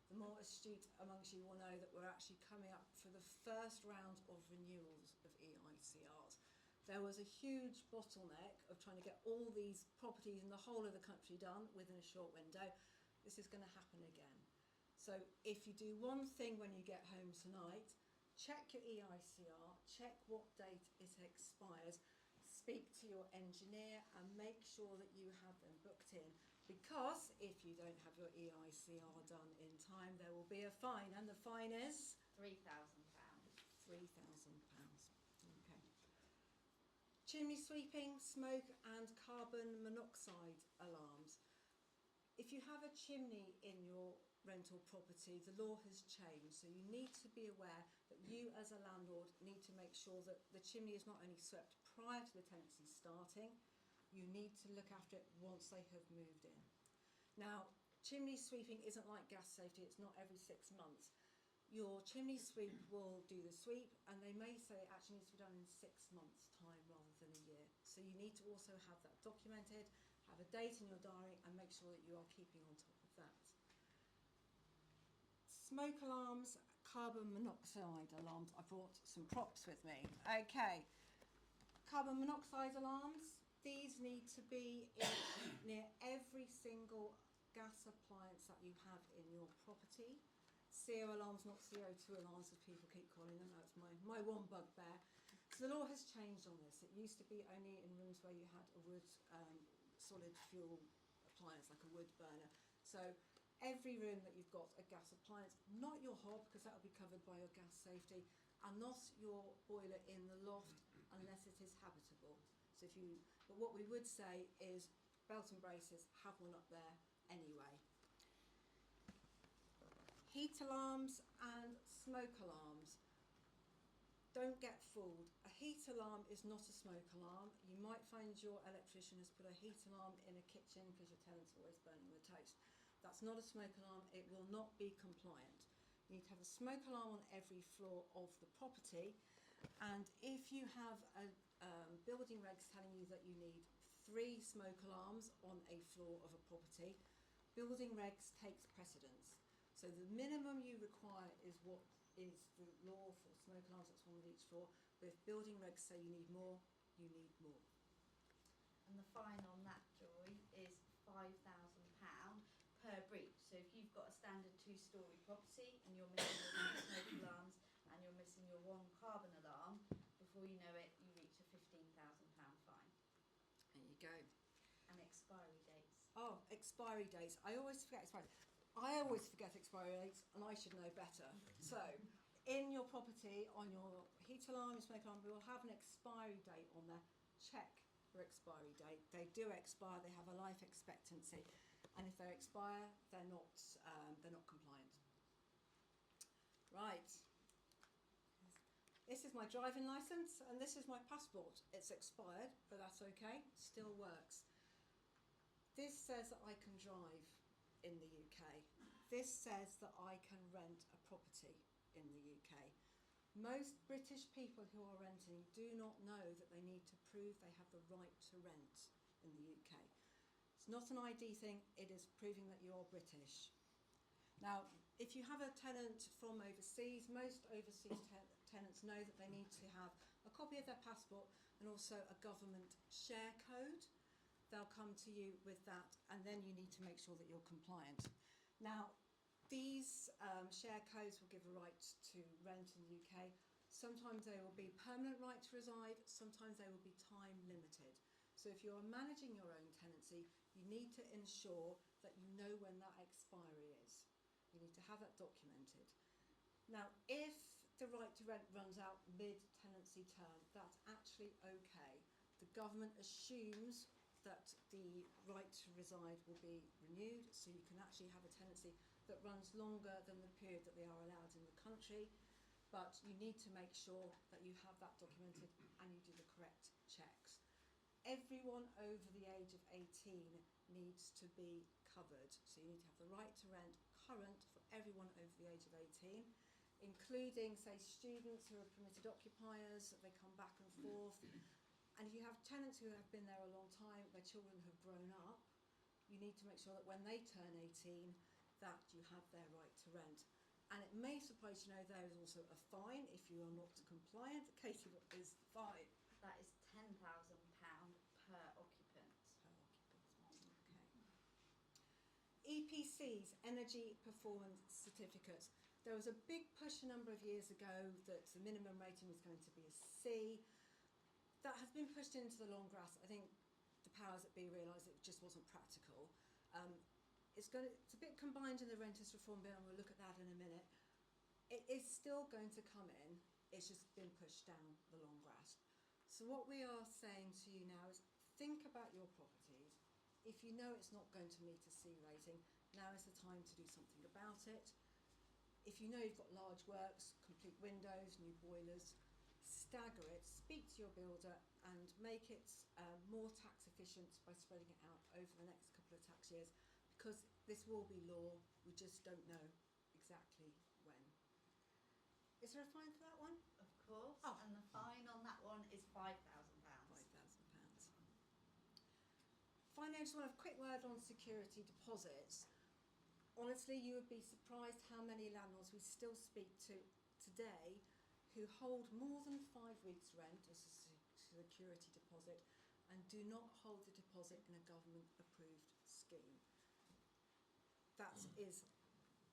the more astute amongst you will know that we're actually coming up for the first round of renewals of EICRs. There was a huge bottleneck of trying to get all these properties in the whole of the country done within a short window. This is going to happen again. So if you do one thing when you get home tonight, check your EICR, check what date it expires, speak to your engineer and make sure that you have them booked in, because if you don't have your EICR done in time, there will be a fine, and the fine is £3,000. £3,000. Okay. Chimney sweeping, smoke and carbon monoxide alarms. If you have a chimney in your rental property, the law has changed, so you need to be aware that you as a landlord need to make sure that the chimney is not only swept prior to the tenancy starting, you need to look after it once they have moved in. Now, chimney sweeping isn't like gas safety, it's not every 6 months. Your chimney sweep will do the sweep, and they may say it actually needs to be done in 6 months' time rather than a year. So you need to also have that documented, have a date in your diary, and make sure that you are keeping on top of that. Smoke alarms, carbon monoxide alarms. I brought some props with me. Okay, carbon monoxide alarms. These need to be near every single gas appliance that you have in your property. CO alarms, not CO2 alarms, as people keep calling them. That's my one bugbear. So the law has changed on this. It used to be only in rooms where you had a wood solid fuel appliance, like a wood burner. So every room that you've got a gas appliance, not your hob, because that will be covered by your gas safety, and not your boiler in the loft unless it is habitable. So but what we would say is belt and braces, have one up there anyway. Heat alarms and smoke alarms. Don't get fooled. A heat alarm is not a smoke alarm. You might find your electrician has put a heat alarm in a kitchen because your tenant's always burning the toast. That's not a smoke alarm. It will not be compliant. You need to have a smoke alarm on every floor of the property, and if you have a building regs telling you that you need 3 smoke alarms on a floor of a property, building regs takes precedence. So the minimum you require is what is the law for smoke alarms, that's one on each floor. But if building regs say you need more, you need more. And the fine on that, Joy, is £5,000 per breach. So if you've got a standard 2-storey property and you're missing your 2 smoke alarms and you're missing your 1 carbon alarm, before you know it, you reach a £15,000 fine. There you go. And expiry dates. Oh, expiry dates. I always forget expiry dates, and I should know better. So, in your property, on your heat alarm, your smoke alarm, we will have an expiry date on there. Check for expiry date. They do expire. They have a life expectancy, and if they expire, they're not compliant. Right. This is my driving licence, and this is my passport. It's expired, but that's okay. Still works. This says that I can drive in the UK. This says that I can rent a property in the UK. Most British people who are renting do not know that they need to prove they have the right to rent in the UK. It's not an ID thing, it is proving that you are British. Now, if you have a tenant from overseas, most overseas tenants know that they need to have a copy of their passport and also a government share code. They'll come to you with that, and then you need to make sure that you're compliant. Now, these share codes will give a right to rent in the UK. Sometimes they will be permanent right to reside, sometimes they will be time limited. So if you're managing your own tenancy, you need to ensure that you know when that expiry is. You need to have that documented. Now, if the right to rent runs out mid-tenancy term, that's actually okay. The government assumes that the right to reside will be renewed, so you can actually have a tenancy that runs longer than the period that they are allowed in the country, but you need to make sure that you have that documented and you do the correct checks. Everyone over the age of 18 needs to be covered, so you need to have the right to rent current for everyone over the age of 18, including, say, students who are permitted occupiers. They come back and forth. And if you have tenants who have been there a long time, their children have grown up, you need to make sure that when they turn 18, that you have their right to rent. And it may surprise you know there is also a fine if you are not compliant. Katie, what is the fine? That is £10,000 per occupant. Okay. EPCs, Energy Performance Certificates. There was a big push a number of years ago that the minimum rating was going to be a C. that has been pushed into the long grass. I think the powers that be realised it just wasn't practical. It's a bit combined in the Renters Reform Bill, and we'll look at that in a minute. It is still going to come in, it's just been pushed down the long grass. So what we are saying to you now is think about your properties. If you know it's not going to meet a C rating, now is the time to do something about it. If you know you've got large works, complete windows, new boilers, stagger it, speak to your builder and make it more tax efficient by spreading it out over the next couple of tax years, because this will be law, we just don't know exactly when. Is there a fine for that one? Of course. Oh. And the fine on that one is £5,000. £5,000. Finally, I just want to have a quick word on security deposits. Honestly, you would be surprised how many landlords we still speak to today who hold more than 5 weeks' rent as a security deposit and do not hold the deposit in a government-approved scheme. That is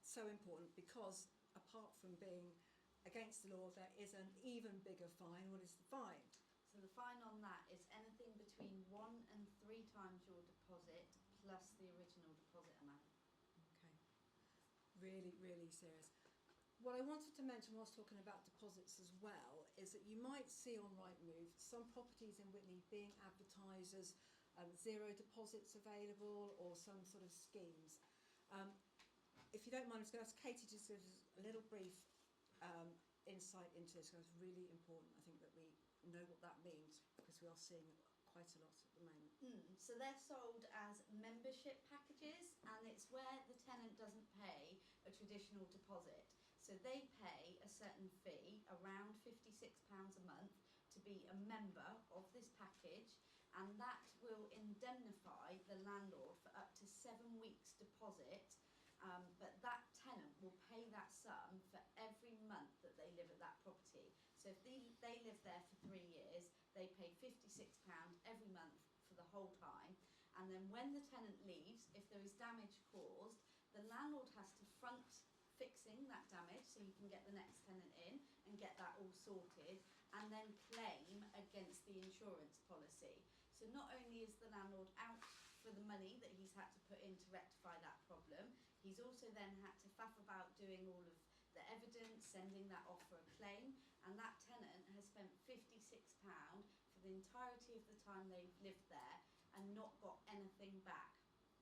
so important, because apart from being against the law, there is an even bigger fine. What is the fine? So the fine on that is anything between 1 and 3 times your deposit plus the original deposit amount. Okay, really, really serious. What I wanted to mention whilst talking about deposits as well is that you might see on Rightmove some properties in Witney being advertised as zero deposits available or some sort of schemes. If you don't mind, I'm just going to ask Katie to give us a little brief insight into this, because it's really important, I think, that we know what that means, because we are seeing it quite a lot at the moment. So they're sold as membership packages, and it's where the tenant doesn't pay a traditional deposit. So they pay a certain fee, around £56 a month, to be a member of this package, and that will indemnify the landlord for up to 7 weeks deposit. But that tenant will pay that sum for every month that they live at that property. So if they live there for 3 years, they pay £56 every month for the whole time. And then when the tenant leaves, if there is damage caused, the landlord has to front fixing that damage so you can get the next tenant in and get that all sorted, and then claim against the insurance policy. So not only is the landlord out for the money that he's had to put in to rectify that problem, he's also then had to faff about doing all of the evidence, sending that off for a claim, and that tenant has spent £56 for the entirety of the time they've lived there and not got anything back.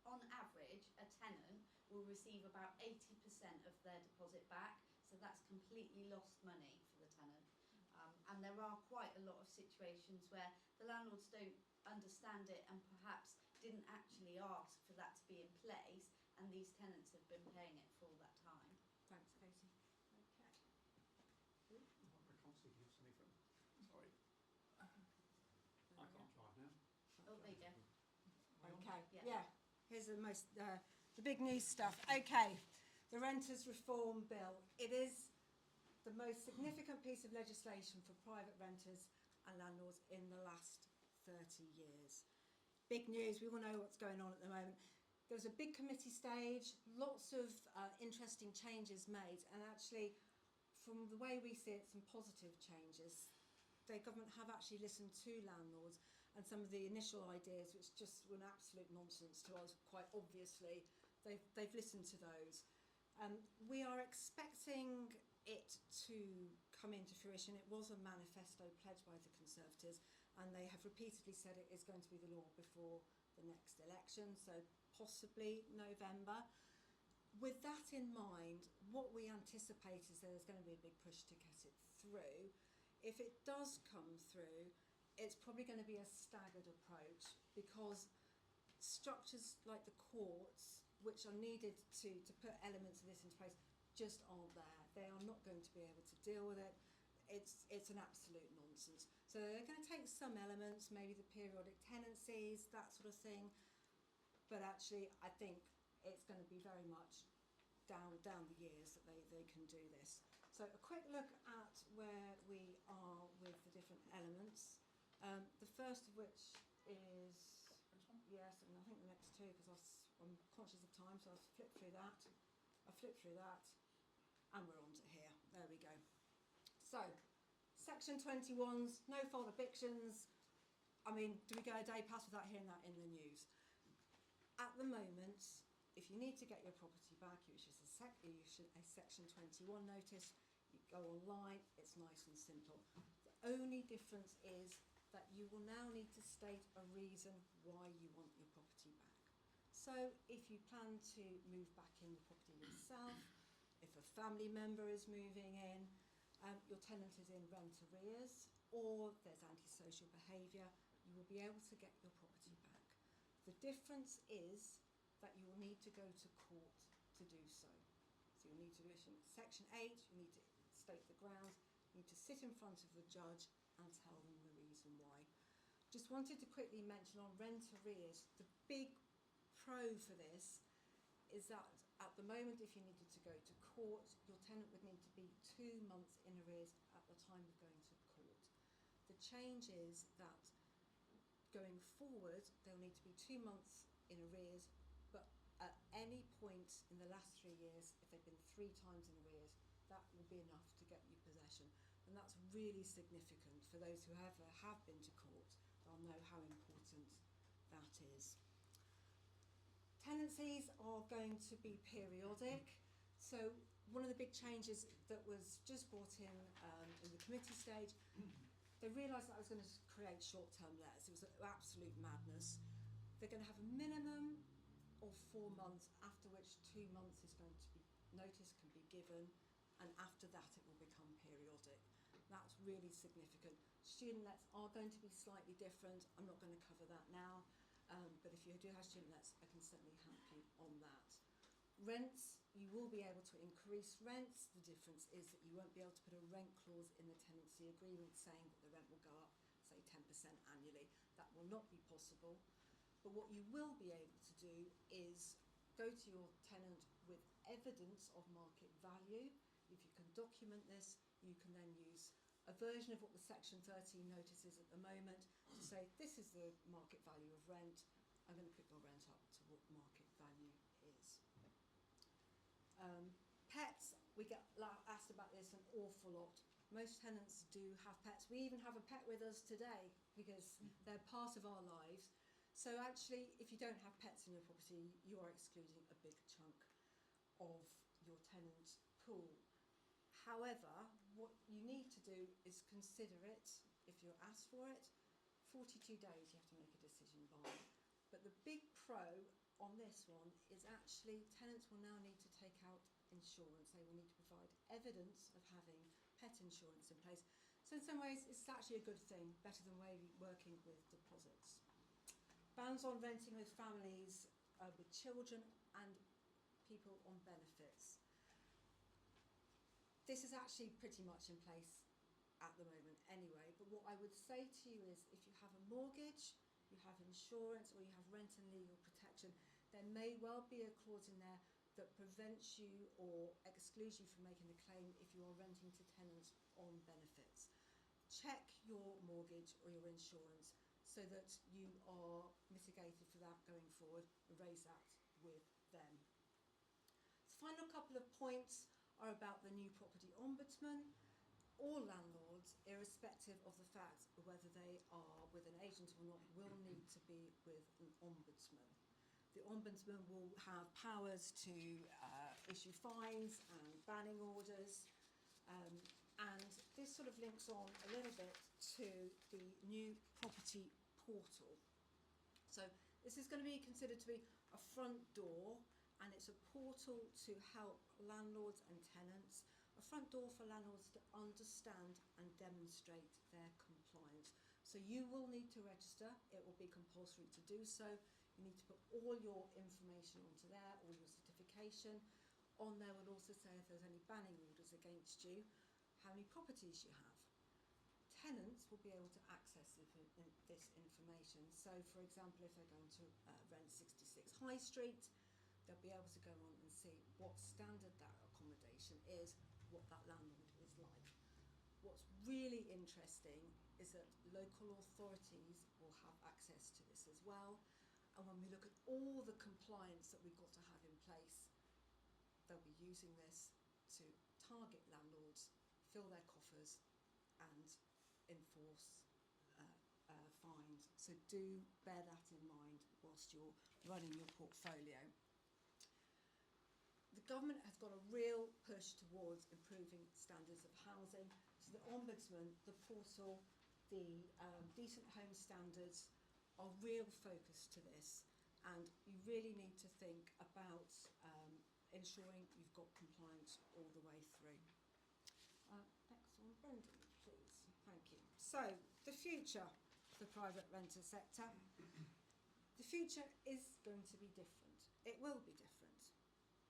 On average, a tenant will receive about 80% of their deposit back, so that's completely lost money for the tenant. And there are quite a lot of situations where the landlords don't understand it and perhaps didn't actually ask for that to be in place, and these tenants have been paying it for all that time. Thanks, Katie. Okay. I can't see you, Sunny, sorry. I can't drive now. Oh, there you go. Okay, Yeah. yeah. Here's the most, the big news stuff. Okay, the Renters Reform Bill. It is the most significant piece of legislation for private renters and landlords in the last 30 years. Big news, we all know what's going on at the moment. There was a big committee stage, lots of interesting changes made, and actually, from the way we see it, some positive changes. The government have actually listened to landlords, and some of the initial ideas, which just were an absolute nonsense to us, quite obviously, they've listened to those. We are expecting it to come into fruition. It was a manifesto pledged by the Conservatives, and they have repeatedly said it is going to be the law before the next election, so possibly November. With that in mind, what we anticipate is there's going to be a big push to get it through. If it does come through, it's probably going to be a staggered approach, because structures like the courts, which are needed to put elements of this into place, just aren't there. They are not going to be able to deal with it. It's an absolute nonsense. So they're going to take some elements, maybe the periodic tenancies, that sort of thing, but actually I think it's going to be very much down the years that they can do this. So a quick look at where we are with the different elements. The first of which is, yes, and I think the next two, because I'm conscious of time, so I'll flip through that. And we're on to here. There we go. So, Section 21's no fault evictions I mean, do we go a day past without hearing that in the news? At the moment, if you need to get your property back, you issue a Section 21 notice, you go online, it's nice and simple. The only difference is that you will now need to state a reason why you want your property back. So if you plan to move back in the property yourself, if a family member is moving in, your tenant is in rent arrears, or there's antisocial behaviour, you will be able to get your property back. The difference is that you will need to go to court to do so. So you'll need to issue Section 8, you need to state the grounds, you need to sit in front of the judge and tell them the reason why. Just wanted to quickly mention on rent arrears, the big pro for this is that at the moment, if you needed to go to court, your tenant would need to be 2 months in arrears at the time of going to court. The change is that going forward, they'll need to be 2 months in arrears, but at any point in the last 3 years, if they've been 3 times in arrears, that will be enough to get you possession. And that's really significant for those who have been to court. They'll know how important that is. Tenancies are going to be periodic. So one of the big changes that was just brought in the committee stage, they realised that I was going to create short-term lets. It was absolute madness. They're going to have a minimum of 4 months, after which 2 months is going to be notice can be given, and after that it will become periodic. That's really significant. Student lets are going to be slightly different. I'm not going to cover that now, but if you do have student lets, I can certainly help you on that. Rents, you will be able to increase rents. The difference is that you won't be able to put a rent clause in the tenancy agreement saying that the rent will go up, say 10% annually. That will not be possible. But what you will be able to do is go to your tenant with evidence of market value. If you can document this, you can then use a version of what the Section 13 notice is at the moment to say, this is the market value of rent. I'm going to put your rent up to what market value is. Pets, we get asked about this an awful lot. Most tenants do have pets. We even have a pet with us today because they're part of our lives. So actually, if you don't have pets in your property, you are excluding a big chunk of your tenant pool. However, what you need to do is consider it. If you're asked for it, 42 days you have to make a decision by. But the big pro on this one is actually tenants will now need to take out insurance. They will need to provide evidence of having pet insurance in place. So in some ways, it's actually a good thing, better than working with deposits. Bans on renting with families, with children and people on benefits. This is actually pretty much in place at the moment anyway, but what I would say to you is if you have a mortgage, you have insurance, or you have rent and legal protection, there may well be a clause in there that prevents you or excludes you from making a claim if you are renting to tenants on benefits. Check your mortgage or your insurance so that you are mitigated for that going forward, and raise that with them. The final couple of points are about the new property ombudsman. All landlords, irrespective of the fact of whether they are with an agent or not, will need to be with an ombudsman. The ombudsman will have powers to issue fines and banning orders, and this sort of links on a little bit to the new property portal. So this is going to be considered to be a front door, and it's a portal to help landlords and tenants, a front door for landlords to understand and demonstrate their compliance. So you will need to register, it will be compulsory to do so. You need to put all your information onto there, all your certification. On there will also say if there's any banning orders against you, how many properties you have. Tenants will be able to access this information. So for example, if they're going to rent 66 High Street, they'll be able to go on and see what standard that accommodation is, what that landlord is like. What's really interesting is that local authorities will have access to this as well. And when we look at all the compliance that we've got to have in place, they'll be using this to target landlords, fill their coffers and enforce fines. So do bear that in mind whilst you're running your portfolio. The government has got a real push towards improving standards of housing. So the Ombudsman, the portal, the decent home standards are real focus to this, and you really need to think about ensuring you've got compliance all the way through. Next one, Brendan, please. Thank you. So, the future of the private renter sector. The future is going to be different. It will be different.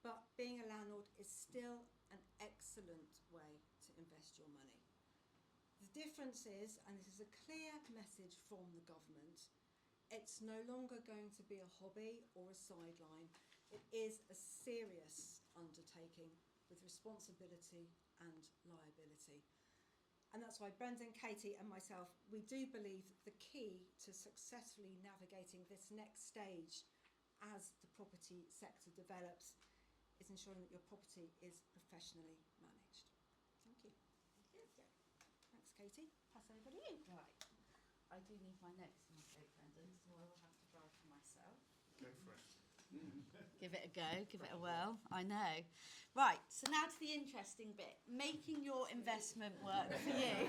But being a landlord is still an excellent way to invest your money. The difference is, and this is a clear message from the government, it's no longer going to be a hobby or a sideline. It is a serious undertaking with responsibility and liability. And that's why Brendan, Katie and myself, we do believe that the key to successfully navigating this next stage as the property sector develops is ensuring that your property is professionally managed. Thank you. Thanks, Katie. Pass over to you. Right. I do need my notes in my book, Brendan, so I will have to drive for myself. Go for it. Give it a go, give it a whirl, I know. Right, so now to the interesting bit, making your investment work for you.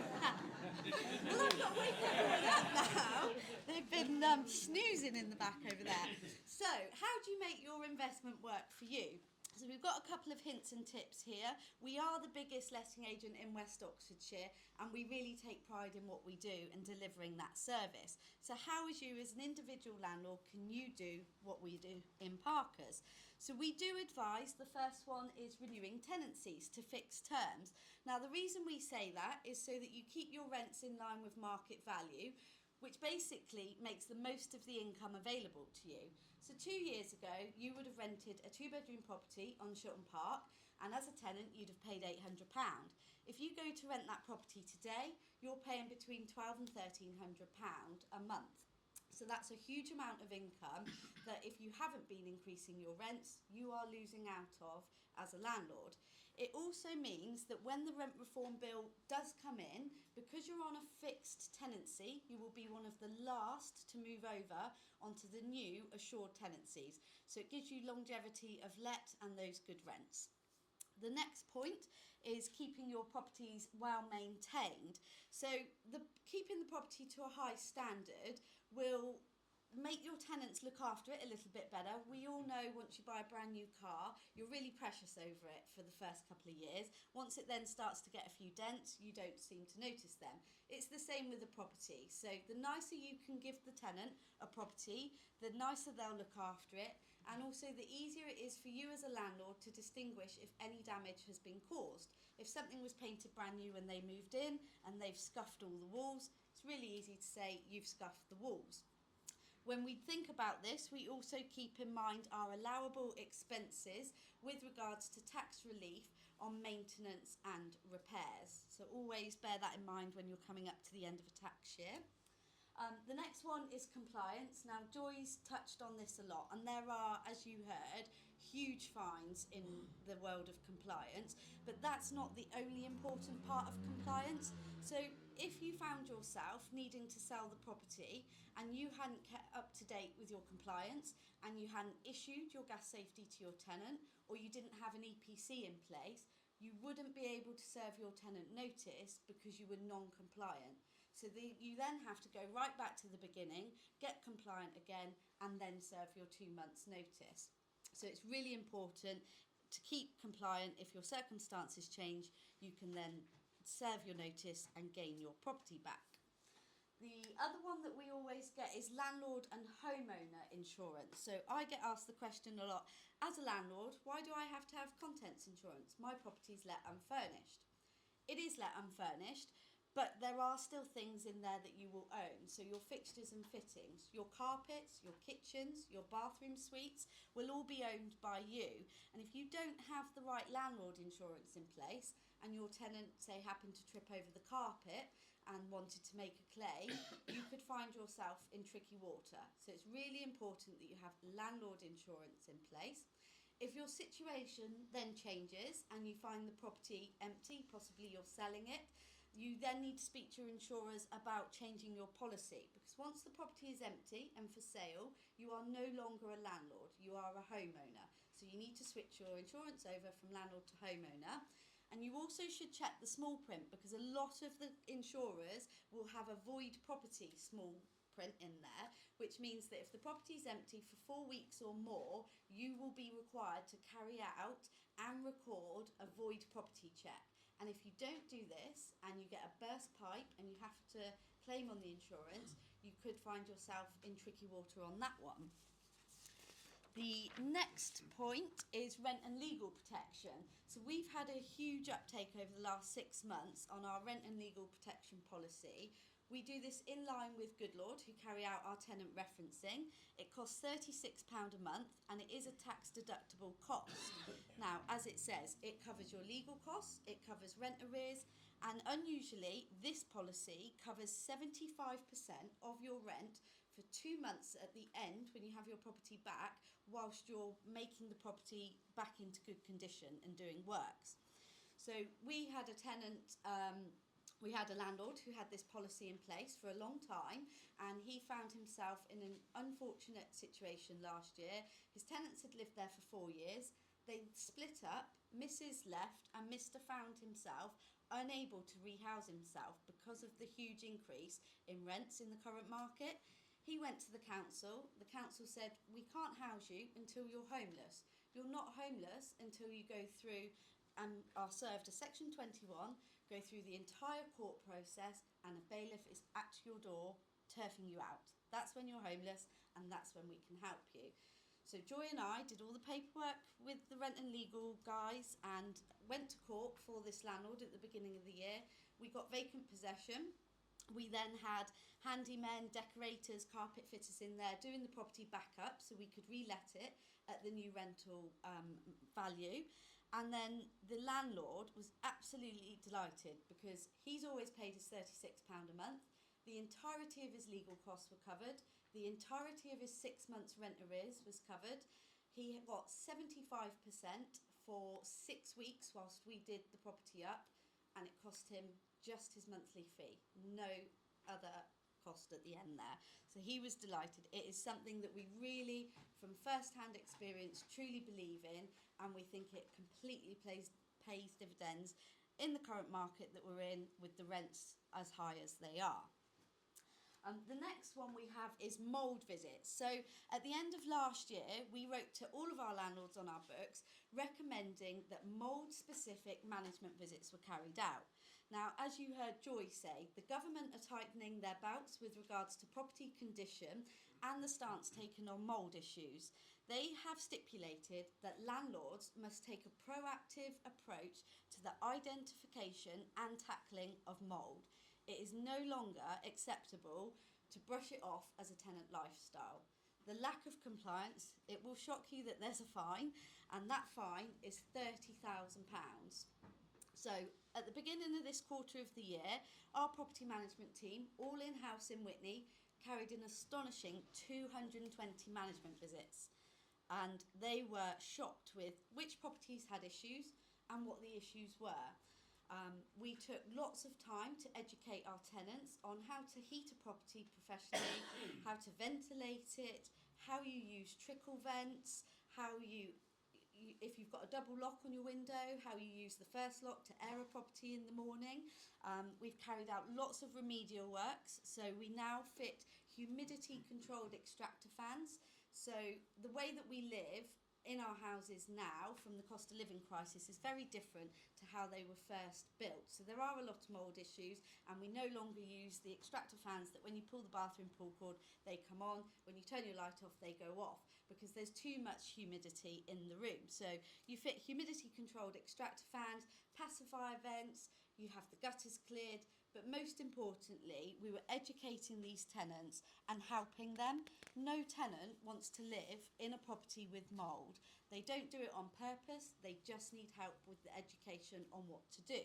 Well, I've got to wake everyone up now. They've been snoozing in the back over there. So, how do you make your investment work for you? So we've got a couple of hints and tips here. We are the biggest letting agent in West Oxfordshire, and we really take pride in what we do and delivering that service. So how, as you as an individual landlord, can you do what we do in Parkers? So we do advise, the first one is renewing tenancies to fixed terms. Now the reason we say that is so that you keep your rents in line with market value, which basically makes the most of the income available to you. So 2 years ago, you would have rented a 2-bedroom property on Shilton Park, and as a tenant, you'd have paid £800. If you go to rent that property today, you're paying between £1,200 and £1,300 a month. So that's a huge amount of income that if you haven't been increasing your rents, you are losing out of as a landlord. It also means that when the rent reform bill does come in, because you're on a fixed tenancy, you will be one of the last to move over onto the new assured tenancies. So it gives you longevity of let and those good rents. The next point is keeping your properties well maintained. So keeping the property to a high standard will make your tenants look after it a little bit better. We all know once you buy a brand new car, you're really precious over it for the first couple of years. Once it then starts to get a few dents, you don't seem to notice them. It's the same with a property. So the nicer you can give the tenant a property, the nicer they'll look after it, and also the easier it is for you as a landlord to distinguish if any damage has been caused. If something was painted brand new when they moved in and they've scuffed all the walls, it's really easy to say you've scuffed the walls. When we think about this, we also keep in mind our allowable expenses with regards to tax relief on maintenance and repairs. So always bear that in mind when you're coming up to the end of a tax year. The next one is compliance. Now, Joy's touched on this a lot, and there are, as you heard, huge fines in the world of compliance, but that's not the only important part of compliance. So if you found yourself needing to sell the property and you hadn't kept up to date with your compliance and you hadn't issued your gas safety to your tenant, or you didn't have an EPC in place, you wouldn't be able to serve your tenant notice because you were non-compliant. So you then have to go right back to the beginning, get compliant again, and then serve your 2 months notice. So it's really important to keep compliant. If your circumstances change, you can then serve your notice and gain your property back. The other one that we always get is landlord and homeowner insurance. So I get asked the question a lot, as a landlord, why do I have to have contents insurance? My property's let unfurnished. It is let unfurnished, but there are still things in there that you will own. So your fixtures and fittings, your carpets, your kitchens, your bathroom suites will all be owned by you. And if you don't have the right landlord insurance in place and your tenant, say, happened to trip over the carpet and wanted to make a claim, you could find yourself in tricky water. So it's really important that you have landlord insurance in place. If your situation then changes and you find the property empty, possibly you're selling it, You then need to speak to your insurers about changing your policy, because once the property is empty and for sale, you are no longer a landlord, you are a homeowner. So you need to switch your insurance over from landlord to homeowner. And you also should check the small print, because a lot of the insurers will have a void property small print in there, which means that if the property is empty for 4 weeks or more, you will be required to carry out and record a void property check. And if you don't do this and you get a burst pipe and you have to claim on the insurance, you could find yourself in tricky water on that one. The next point is rent and legal protection. So we've had a huge uptake over the last 6 months on our rent and legal protection policy. We do this in line with Goodlord, who carry out our tenant referencing. It costs £36 a month and it is a tax deductible cost. Now, as it says, it covers your legal costs, it covers rent arrears, and unusually, this policy covers 75% of your rent for 2 months at the end when you have your property back, whilst you're making the property back into good condition and doing works. So we had a tenant, we had a landlord who had this policy in place for a long time, and he found himself in an unfortunate situation last year. His tenants had lived there for 4 years. They split up, Mrs. left, and Mr. found himself unable to rehouse himself because of the huge increase in rents in the current market. He went to the council. The council said, we can't house you until you're homeless. You're not homeless until you go through and are served a Section 21, go through the entire court process, and a bailiff is at your door turfing you out. That's when you're homeless, and that's when we can help you. So Joy and I did all the paperwork with the rent and legal guys and went to court for this landlord at the beginning of the year. We got vacant possession. We then had handymen, decorators, carpet fitters in there doing the property back up so we could relet it at the new rental value. And then the landlord was absolutely delighted because he's always paid his £36 a month. The entirety of his legal costs were covered. The entirety of his 6 months rent arrears was covered. He got 75% for 6 weeks whilst we did the property up, and it cost him just his monthly fee, no other cost at the end there. So he was delighted. It is something that we really, from first-hand experience, truly believe in, and we think it completely pays dividends in the current market that we're in with the rents as high as they are. The next one we have is mould visits. So at the end of last year, we wrote to all of our landlords on our books recommending that mould-specific management visits were carried out. Now, as you heard Joy say, the government are tightening their belts with regards to property condition and the stance taken on mould issues. They have stipulated that landlords must take a proactive approach to the identification and tackling of mould. It is no longer acceptable to brush it off as a tenant lifestyle. The lack of compliance, it will shock you that there's a fine, and that fine is £30,000. So at the beginning of this quarter of the year, our property management team, all in-house in Witney, carried an astonishing 220 management visits. And they were shocked with which properties had issues and what the issues were. We took lots of time to educate our tenants on how to heat a property professionally, how to ventilate it, how you use trickle vents, how you if you've got a double lock on your window, how you use the first lock to air a property in the morning. We've carried out lots of remedial works, so we now fit humidity controlled extractor fans. So the way that we live in our houses now from the cost of living crisis is very different to how they were first built. So there are a lot of mould issues, and we no longer use the extractor fans that when you pull the bathroom pull cord they come on, when you turn your light off they go off, because there's too much humidity in the room. So you fit humidity controlled extractor fans, pacifier vents, you have the gutters cleared, but most importantly, we were educating these tenants and helping them. No tenant wants to live in a property with mould. They don't do it on purpose, they just need help with the education on what to do.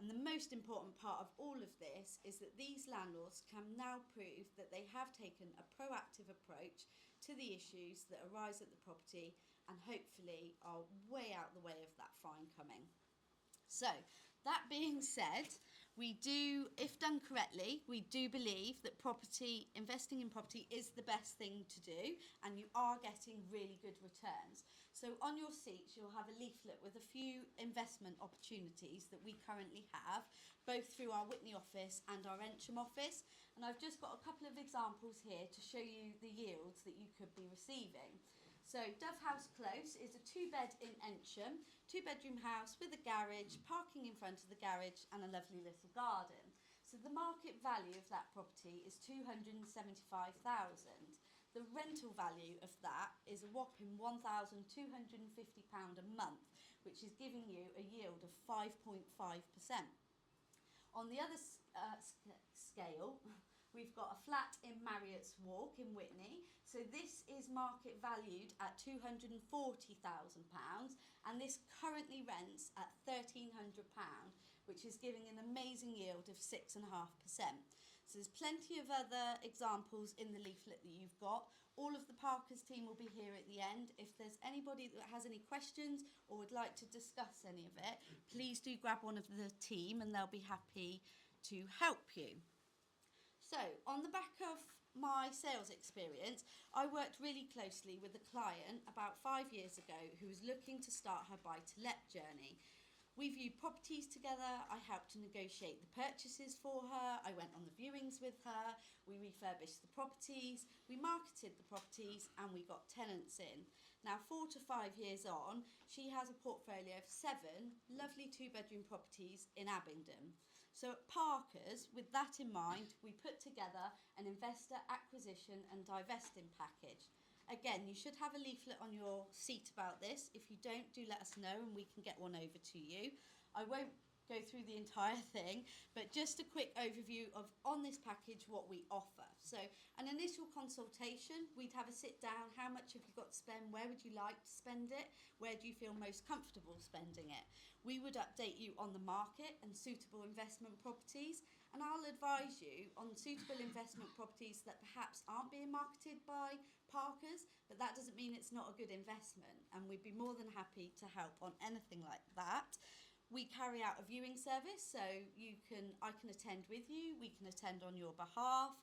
And the most important part of all of this is that these landlords can now prove that they have taken a proactive approach to the issues that arise at the property, and hopefully are way out the way of that fine coming. So That being said, we do, if done correctly, we do believe that investing in property is the best thing to do, and you are getting really good returns. So on your seats, you'll have a leaflet with a few investment opportunities that we currently have, both through our Witney office and our Ensham office. And I've just got a couple of examples here to show you the yields that you could be receiving. So Dove House Close is a 2-bed in Ensham, 2-bedroom house with a garage, parking in front of the garage and a lovely little garden. So the market value of that property is £275,000. The rental value of that is a whopping £1,250 a month, which is giving you a yield of 5.5%. On the other scale, we've got a flat in Marriott's Walk in Witney. So this is market valued at £240,000, and this currently rents at £1,300, which is giving an amazing yield of 6.5%. So there's plenty of other examples in the leaflet that you've got. All of the Parkers team will be here at the end. If there's anybody that has any questions or would like to discuss any of it, please do grab one of the team and they'll be happy to help you. So, on the back of my sales experience, I worked really closely with a client about 5 years ago who was looking to start her buy-to-let journey. We viewed properties together, I helped to negotiate the purchases for her, I went on the viewings with her, we refurbished the properties, we marketed the properties and we got tenants in. Now 4 to 5 years on, she has a portfolio of 7 lovely 2-bedroom properties in Abingdon. So at Parkers, with that in mind, we put together an investor acquisition and divesting package. Again, you should have a leaflet on your seat about this. If you don't, do let us know and we can get one over to you. I won't go through the entire thing, but just a quick overview of, on this package, what we offer. So an initial consultation, we'd have a sit down, how much have you got to spend, where would you like to spend it, where do you feel most comfortable spending it. We would update you on the market and suitable investment properties, and I'll advise you on suitable investment properties that perhaps aren't being marketed by Parkers, but that doesn't mean it's not a good investment, and we'd be more than happy to help on anything like that. We carry out a viewing service, so I can attend with you, we can attend on your behalf,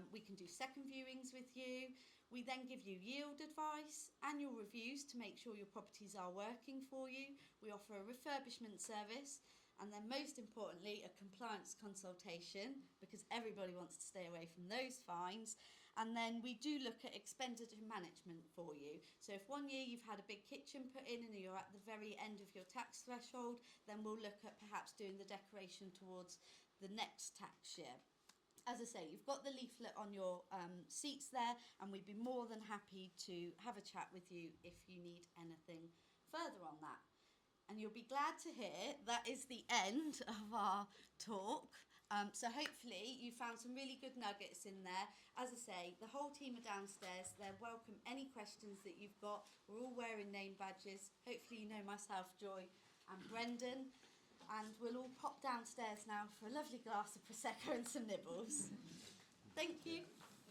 we can do second viewings with you. We then give you yield advice, annual reviews to make sure your properties are working for you. We offer a refurbishment service, and then most importantly, a compliance consultation, because everybody wants to stay away from those fines. And then we do look at expenditure management for you. So if 1 year you've had a big kitchen put in and you're at the very end of your tax threshold, then we'll look at perhaps doing the decoration towards the next tax year. As I say, you've got the leaflet on your seats there, and we'd be more than happy to have a chat with you if you need anything further on that. And you'll be glad to hear that is the end of our talk. So hopefully you found some really good nuggets in there. As I say, the whole team are downstairs. They're welcome any questions that you've got. We're all wearing name badges. Hopefully you know myself, Joy and Brendan. And we'll all pop downstairs now for a lovely glass of Prosecco and some nibbles. Thank you.